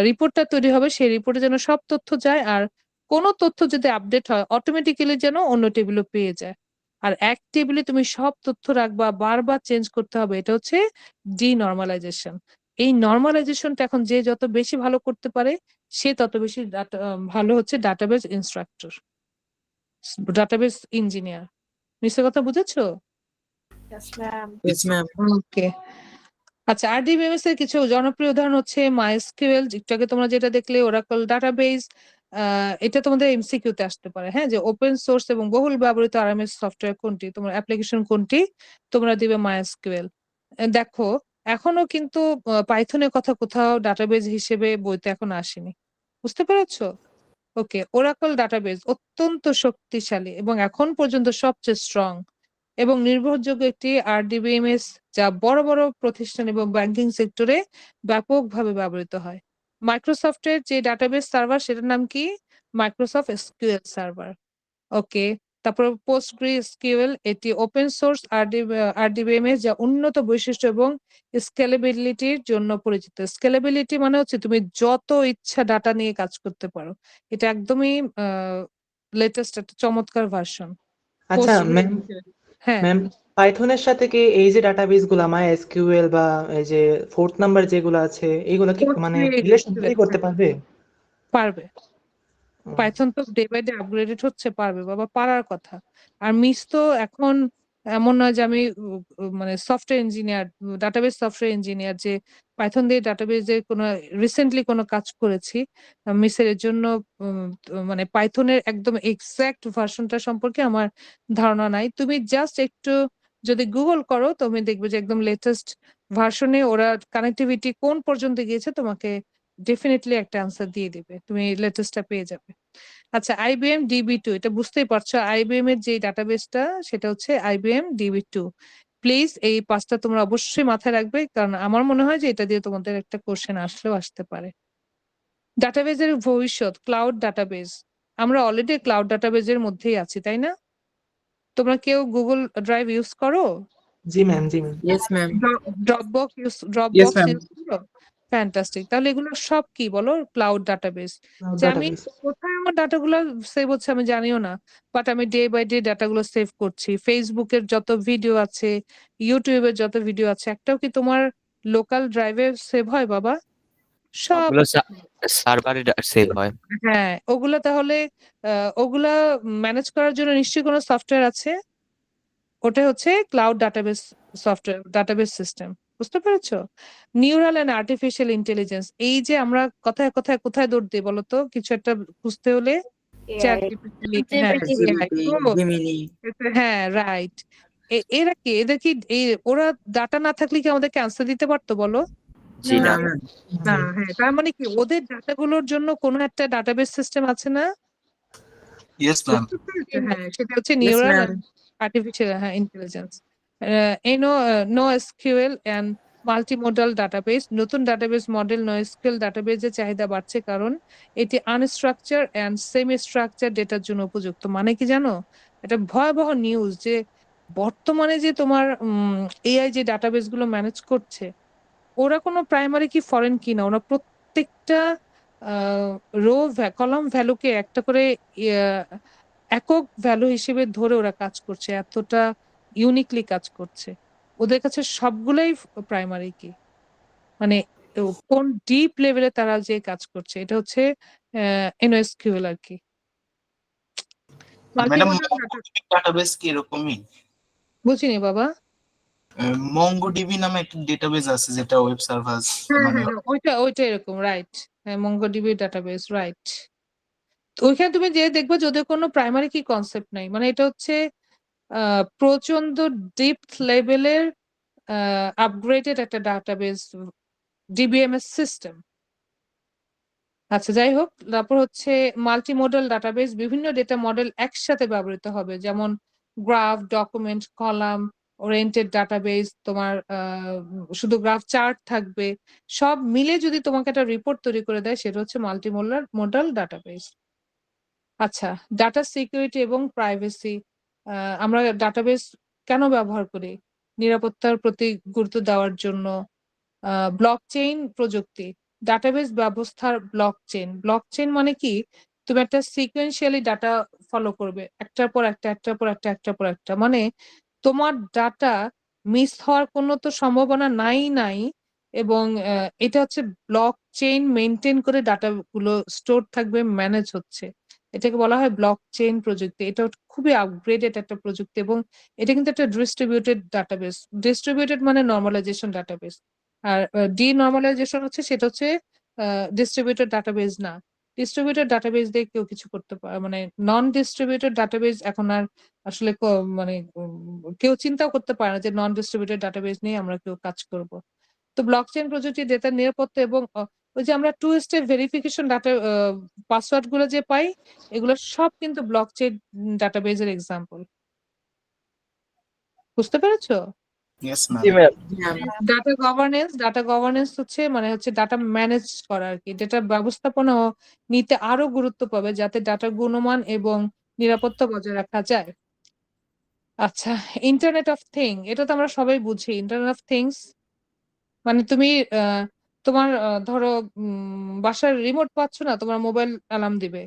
রিপোর্টটা তৈরি হবে সেই রিপোর্টে যেন সব তথ্য যায়, আর কোনো তথ্য যদি আপডেট হয় অটোমেটিক্যালি যেন অন্য টেবিলও পেয়ে যায়। আর এক টেবিলে তুমি সব তথ্য রাখবা, বারবার চেঞ্জ করতে হবে, এটা হচ্ছে ডিনর্মালাইজেশন। এই নর্মালাইজেশনটা এখন যে যত বেশি ভালো করতে পারে সে তত বেশি ভালো হচ্ছে ডাটাবেস ইনস্ট্রাক্টর, ডাটাবেস ইঞ্জিনিয়ার। নিশ্চয় কথা বুঝেছো? Yes, ma'am. Yes, ma'am. ওকে। আচ্ছা, RDBMS এর কিছু জনপ্রিয় উদাহরণ হচ্ছে MySQL, একটু আগে তোমরা যেটা দেখলে, ওরাকল ডাটাবেস। এটা তোমাদের MCQ তে আসতে পারে, হ্যাঁ, যে ওপেন সোর্স এবং বহুল ব্যবহৃত RMS সফটওয়্যার কোনটি, তোমার অ্যাপ্লিকেশন কোনটি, তোমরা দিবে MySQL। দেখো, এখনো কিন্তু পাইথনের কথা কোথাও ডাটাবেস হিসেবে বইতে এখন আসেনি, বুঝতে পেরেছো? ওকে, ওরাকল ডাটাবেস অত্যন্ত শক্তিশালী এবং এখন পর্যন্ত সবচেয়ে স্ট্রং এবং নির্ভরযোগ্য একটি RDBMS, যা বড় বড় প্রতিষ্ঠান এবং ব্যাংকিং সেক্টরে ব্যাপকভাবে ব্যবহৃত হয়। মাইক্রোসফটের যে ডাটাবেস সার্ভার, সেটার নাম কি? Microsoft SQL server. ওকে, তারপর PostgreSQL, এটি ওপেন সোর্স RDBMS যা উন্নত বৈশিষ্ট্য এবং স্কেলেবিলিটির জন্য পরিচিত। স্কেলেবিলিটি মানে হচ্ছে তুমি যত ইচ্ছা ডাটা নিয়ে কাজ করতে পারো। এটা একদমই লেটেস্ট একটা চমৎকার ভার্সন। আচ্ছা ম্যাম, হ্যাঁ, পাইথনের সাথে কি এই যে ডাটাবেস গুলা MySQL বা এই যে 4th নাম্বার যেগুলো আছে এগুলা কি মানে রিলেশন তৈরি করতে পারবে? পারবে। পাইথন তো ডে বাই ডে আপগ্রেডেড হচ্ছে, পারবে বাবা, পারার কথা। আর মিস তো এখন এমন নয় যে আমি মানে software engineer, database software engineer, যে পাইথন দিয়ে ডাটাবেসে কোনো রিসেন্টলি কোনো কাজ করেছি। মিসের এর জন্য মানে পাইথনের একদম এক্সাক্ট ভার্সনটা সম্পর্কে আমার ধারণা নাই। তুমি জাস্ট একটু যদি গুগল করো, তুমি দেখবে যে একদম লেটেস্ট ভার্সনে ওরা কানেক্টিভিটি কোন পর্যন্ত গিয়েছে তোমাকে ডেফিনেটলি একটা আনসার দিয়ে দিবে, তুমি লেটেস্টটা পেয়ে যাবে। আচ্ছা, IBM DB2, এটা বুঝতেই পারছো, IBM এর যে ডাটাবেসটা সেটা হচ্ছে IBM DB2। প্লিজ এই পাঁচটা তোমরা অবশ্যই মাথায় রাখবে, কারণ আমার মনে হয় যে এটা দিয়ে তোমাদের একটা কোশ্চেন আসলেও আসতে পারে। ডাটাবেজের ভবিষ্যৎ, ক্লাউড ডাটাবেজ। আমরা অলরেডি ক্লাউড ডাটাবেজের মধ্যেই আছি, তাই না? তোমরা কেউ গুগল ড্রাইভ ইউজ করো? জি ম্যাম, জি ma'am. Yes, ma'am. Dropbox use ma'am. Use করো? ফ্যান্টাস্টিক। তাহলে এগুলো সব কি বলো? Cloud database. যে আমি ডাটাবেস। কোথায় আমার ডাটাগুলো সেভ হচ্ছে আমি জানিও না, বাট আমি ডে বাই ডে ডাটাগুলো সেভ করছি। ফেসবুকের যত ভিডিও আছে, ইউটিউবের যত ভিডিও আছে, একটাও কি তোমার লোকাল ড্রাইভে সেভ হয় বাবা? সব। ওগুলো সার্ভারে সেভ হয়। হ্যাঁ, ওগুলা তাহলে ওগুলা ম্যানেজ করার জন্য নিশ্চয়ই কোনো সফটওয়্যার আছে। ওটা হচ্ছে cloud database software, database system. বুঝতে পেরেছো? নিউরাল এন্ড আর্টিফিশিয়াল ইন্টেলিজেন্স, এই যে আমরা কথায় কথায় কোথায় দৌড় দিই বলতো কিছু একটা বুঝতে হলে? চ্যাট জিপিটি, হ্যাঁ AI, Gemini. হ্যাঁ রাইট। এরা কি, এদের কি ওরা ডাটা না থাকলে কি আমাদেরকে আনসার দিতে পারতো বলো? জি না। No, ma'am. না, হ্যাঁ, তার মানে কি ওদের ডাটাগুলোর জন্য কোনো একটা ডাটাবেস সিস্টেম আছে না? Yes ma'am. হ্যাঁ, সেটা হচ্ছে Yes, neural ma'am. Artificial intelligence. NoSQL and multimodal database, নতুন ডাটাবেস মডেল NoSQL ডাটাবেসের চাহিদা বাড়ছে কারণ এটি আনস্ট্রাকচার এন্ড সেমি স্ট্রাকচার ডেটার জন্য উপযুক্ত। মানে কি জানো, এটা ভয়াবহ নিউজ যে বর্তমানে যে তোমার AI যে ডাটাবেস গুলো ম্যানেজ করছে, ওরা কোনো প্রাইমারি কি ফরেন কি না, ওরা প্রত্যেকটা রো কলাম ভ্যালুকে একটা করে একক ভ্যালু হিসেবে ধরে ওরা কাজ করছে, এতটা ইউনিকলি কাজ করছে। ওদের কাছে সবগুলাই প্রাইমারি কি, মানে কোন ডিপ লেভেলে তারা যে কাজ করছে, এটা হচ্ছে NoSQL আর কি। ম্যাডাম, Multimodal data- ডাটাবেস কি এরকমই? বুঝিনি বাবা। মঙ্গোডিবি নামে একটা ডেটাবেস আছে যেটা ওয়েব সার্ভার মানে ওইটা এরকম, রাইট। হ্যাঁ, MongoDB ডাটাবেস, রাইট। ওইখানে তুমি যে দেখবে যে ওদের কোনো প্রাইমারি কি কনসেপ্ট নাই, মানে এটা হচ্ছে প্রচন্ড ডিপ লেভেলের আপগ্রেডেড একটা ডাটাবেস DBMS সিস্টেম। আচ্ছা, যাই হোক, তারপর হচ্ছে মাল্টিমোডাল ডাটাবেস, বিভিন্ন ডেটা মডেল একসাথে ব্যবহৃত হবে, যেমন graph, document, column oriented database. তোমার শুধু গ্রাফ, চার্ট থাকবে, সব মিলে যদি তোমাকে একটা রিপোর্ট তৈরি করে দেয়, সেটা হচ্ছে মাল্টিমোডাল ডাটাবেস। আচ্ছা, ডাটা সিকিউরিটি এবং প্রাইভেসি। আমরা ডাটাবেস কেন ব্যবহার করি? নিরাপত্তার প্রতি গুরুত্ব দেওয়ার জন্য। ব্লকচেইন প্রযুক্তি, ডাটাবেস ব্যবস্থার ব্লকচেইন মানে কি, তুমি একটা সিকোয়েন্সিয়ালি ডাটা ফলো করবে, একটার পর একটা, একটার পর একটা, একটার পর একটা, মানে তোমার ডাটা মিস হওয়ার কোনো তো সম্ভাবনা নাই। এবং এটা হচ্ছে ব্লকচেইন মেনটেন করে ডাটা গুলো স্টোর থাকবে, ম্যানেজ হচ্ছে। এটাকে বলা হয় ব্লকচেইন প্রযুক্তি। এটা খুবই আপগ্রেডেড একটা প্রযুক্তি এবং এটা কিন্তু একটা ডিস্ট্রিবিউটেড ডাটাবেস। ডিস্ট্রিবিউটেড মানে নর্মালাইজেশন ডাটাবেস। আর ডিনর্মালাইজেশন হচ্ছে সেটা হচ্ছে ডিস্ট্রিবিউটেড ডাটাবেজ না। ডিস্ট্রিবিউটেড ডাটাবেজ দিয়ে কেউ কিছু করতে পারে, মানে নন ডিস্ট্রিবিউটেড ডাটাবেজ এখন আর আসলে মানে কেউ চিন্তাও করতে পারে না যে নন ডিস্ট্রিবিউটেড ডাটাবেজ নিয়ে আমরা কেউ কাজ করব। তো ব্লকচেইন প্রযুক্তি ডেটার নিরাপত্তা এবং ওই যে আমরা 2 স্টেপ ভেরিফিকেশন ডাটা পাসওয়ার্ড গুলো যে পাই, এগুলো সব কিন্তু ব্লকচেইন ডাটাবেজের এক্সাম্পল। বুঝতে পেরেছো? ইয়েস জি ম্যাম। ম্যাম। ডাটা গভর্নেন্স হচ্ছে মানে হচ্ছে ডাটা ম্যানেজ করা আর কি। ডেটা ব্যবস্থাপনা নিতে আরো গুরুত্ব পাবে যাতে ডাটার গুণমান এবং নিরাপত্তা বজায় রাখা যায়। আচ্ছা, ইন্টারনেট অফ থিং, এটা তো আমরা সবাই বুঝি। ইন্টারনেট অফ থিংস মানে তুমি তোমার ধরো বাসার রিমোট পাচ্ছ না, তোমার মোবাইল অ্যালার্ম দিবে,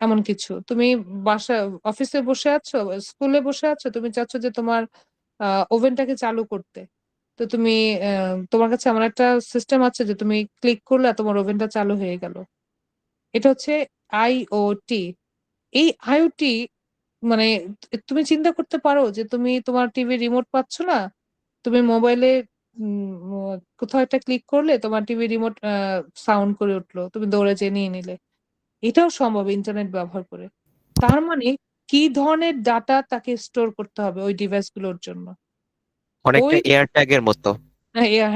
এমন কিছু। তুমি বাসা অফিসে বসে আছো, স্কুলে বসে আছো, তুমি চাচ্ছ যে তোমার ওভেনটাকে চালু করতে, তো তুমি তোমার কাছে এমন একটা সিস্টেম আছে যে তুমি ক্লিক করলে তোমার ওভেনটা চালু হয়ে গেল। এটা হচ্ছে আইওটি। এই আইওটি মানে তুমি চিন্তা করতে পারো যে তুমি তোমার টিভি রিমোট পাচ্ছ না, তুমি মোবাইলে কোথাও একটা ক্লিক করলে তোমার টিভি রিমোট সাউন্ড করে উঠলো, তুমি দৌড়ে যেয়ে নিয়ে নিলে। এটাও সম্ভব ইন্টারনেট ব্যবহার করে। তার মানে কি ধরনের ডাটা তাকে স্টোর করতে হবে ওই ডিভাইস গুলোর জন্য? অনেকটা ওই এয়ার ট্যাগের মতো।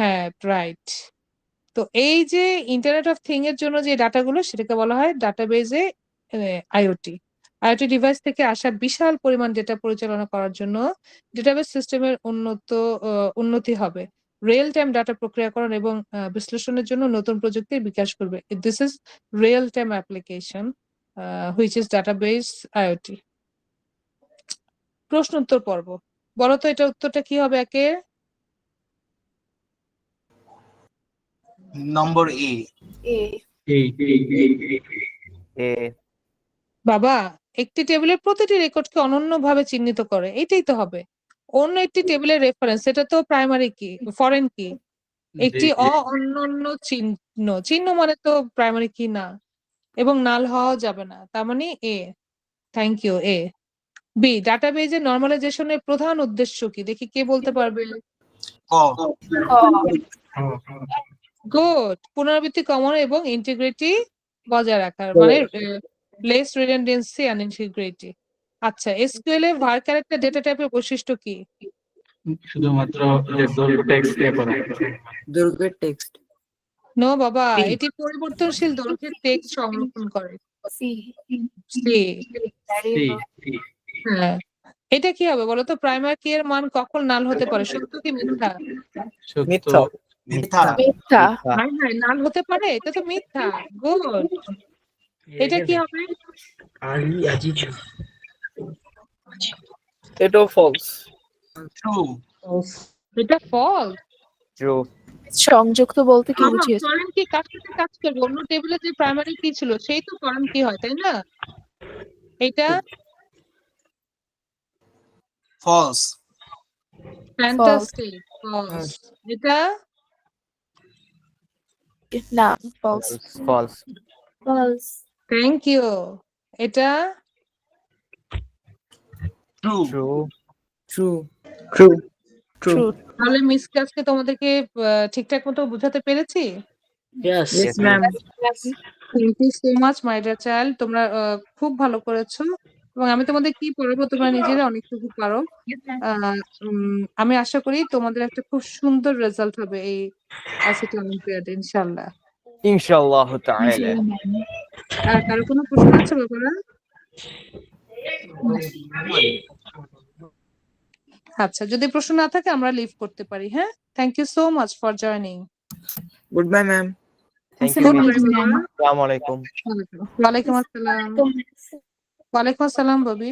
হ্যাঁ, রাইট। তো এই যে ইন্টারনেট অফ থিং এর জন্য যে ডাটাগুলো, সেটাকে বলা হয় ডাটাবেজে আইওটি। আইওটি ডিভাইস থেকে আসা বিশাল পরিমাণ ডেটা পরিচালনা করার জন্য ডেটাবেস সিস্টেমের উন্নতি হবে। রিয়েল টাইম ডাটা প্রক্রিয়াকরণ এবং বিশ্লেষণের জন্য নতুন প্রযুক্তির বিকাশ করবে। This is real time application which is database IoT. প্রশ্ন উত্তর পর্ব, বলো তো এটা উত্তরটা কি হবে? একে নম্বর এ। এ বাবা, একটি টেবিলের প্রতিটি রেকর্ডকে অনন্যভাবে চিহ্নিত করে, এটাই তো হবে। অন্য একটি টেবিলের রেফারেন্স, এটা তো প্রাইমারি কি, ফরেন কি। একটি অনন্য চিহ্ন, চিহ্ন মানে তো প্রাইমারি কি না, এবং নাল হওয়া যাবে না। তার মানে A. Thank you. A. B, ডাটাবেজে নরমালাইজেশনের প্রধান উদ্দেশ্য কি? দেখি কে বলতে পারবে। ক। গুড, পুনরাবৃত্তি কমানো এবং ইন্টিগ্রিটি বজায় রাখার, মানে লেস রিডান্ডেন্সি এন্ড ইন্টিগ্রিটি। আচ্ছা, এসকিউএল এ var ক্যারেক্টার ডেটা টাইপের বৈশিষ্ট্য কি? শুধুমাত্র দৈর্ঘ্য টেক্সট দিয়ে করা। দৈর্ঘ্যের টেক্সট। নো বাবা, এটি পরিবর্তনশীল দৈর্ঘ্যের টেক্সট সংরক্ষণ করে। C C. ভ্যারিয়েবল হ্যাঁ, এটা কি হবে বলো তো? প্রাইমারি কি এর মান কখন নাল হতে পারে, সত্য কি মিথ্যা? মিথ্যা। মিথ্যা। মিথ্যা। হাই হাই, নাল হতে পারে, এটা তো মিথ্যা। গুড। এটা কি হবে? এটাও ফলস। ট্রু। এটা ফলস। ট্রু। সংযুক্ত বলতে কি বুঝিয়েছে? ফরেন কি কার সাথে কাজ করবে? অন্য টেবিলে যে প্রাইমারি কি ছিল সেই তো ফরেন কি হয়, তাই না? এটা ফলস। ফ্যান্টাস্টিক। ফলস। এটা না, false. False. False thank you. এটা true. True. True. True. True. তাহলে মিস ক্লাসকে তোমাদেরকে ঠিকঠাক মতো বোঝাতে পেরেছি? Yes yes ma'am. Thank you so much my dear child, তোমরা খুব ভালো করেছো। এবং আমি তোমাদের কি পড়াবো তোমরা নিজেরা অনেকটুকু পারো। আমি আশা করি তোমাদের একটা খুব সুন্দর রেজাল্ট হবে এই আইসিটি অলিম্পিয়াডে ইনশাআল্লাহ। ইনশাআল্লাহ তাআলা। আর কারো কোনো প্রশ্ন আছে বাবারা? আচ্ছা, যদি প্রশ্ন না থাকে আমরা লিভ করতে পারি। হ্যাঁ, thank you so much for joining. Goodbye ma'am. Thank you. আসসালামু আলাইকুম। ওয়ালাইকুম আসসালাম। ওয়ালাইকুম আসসালাম ববি।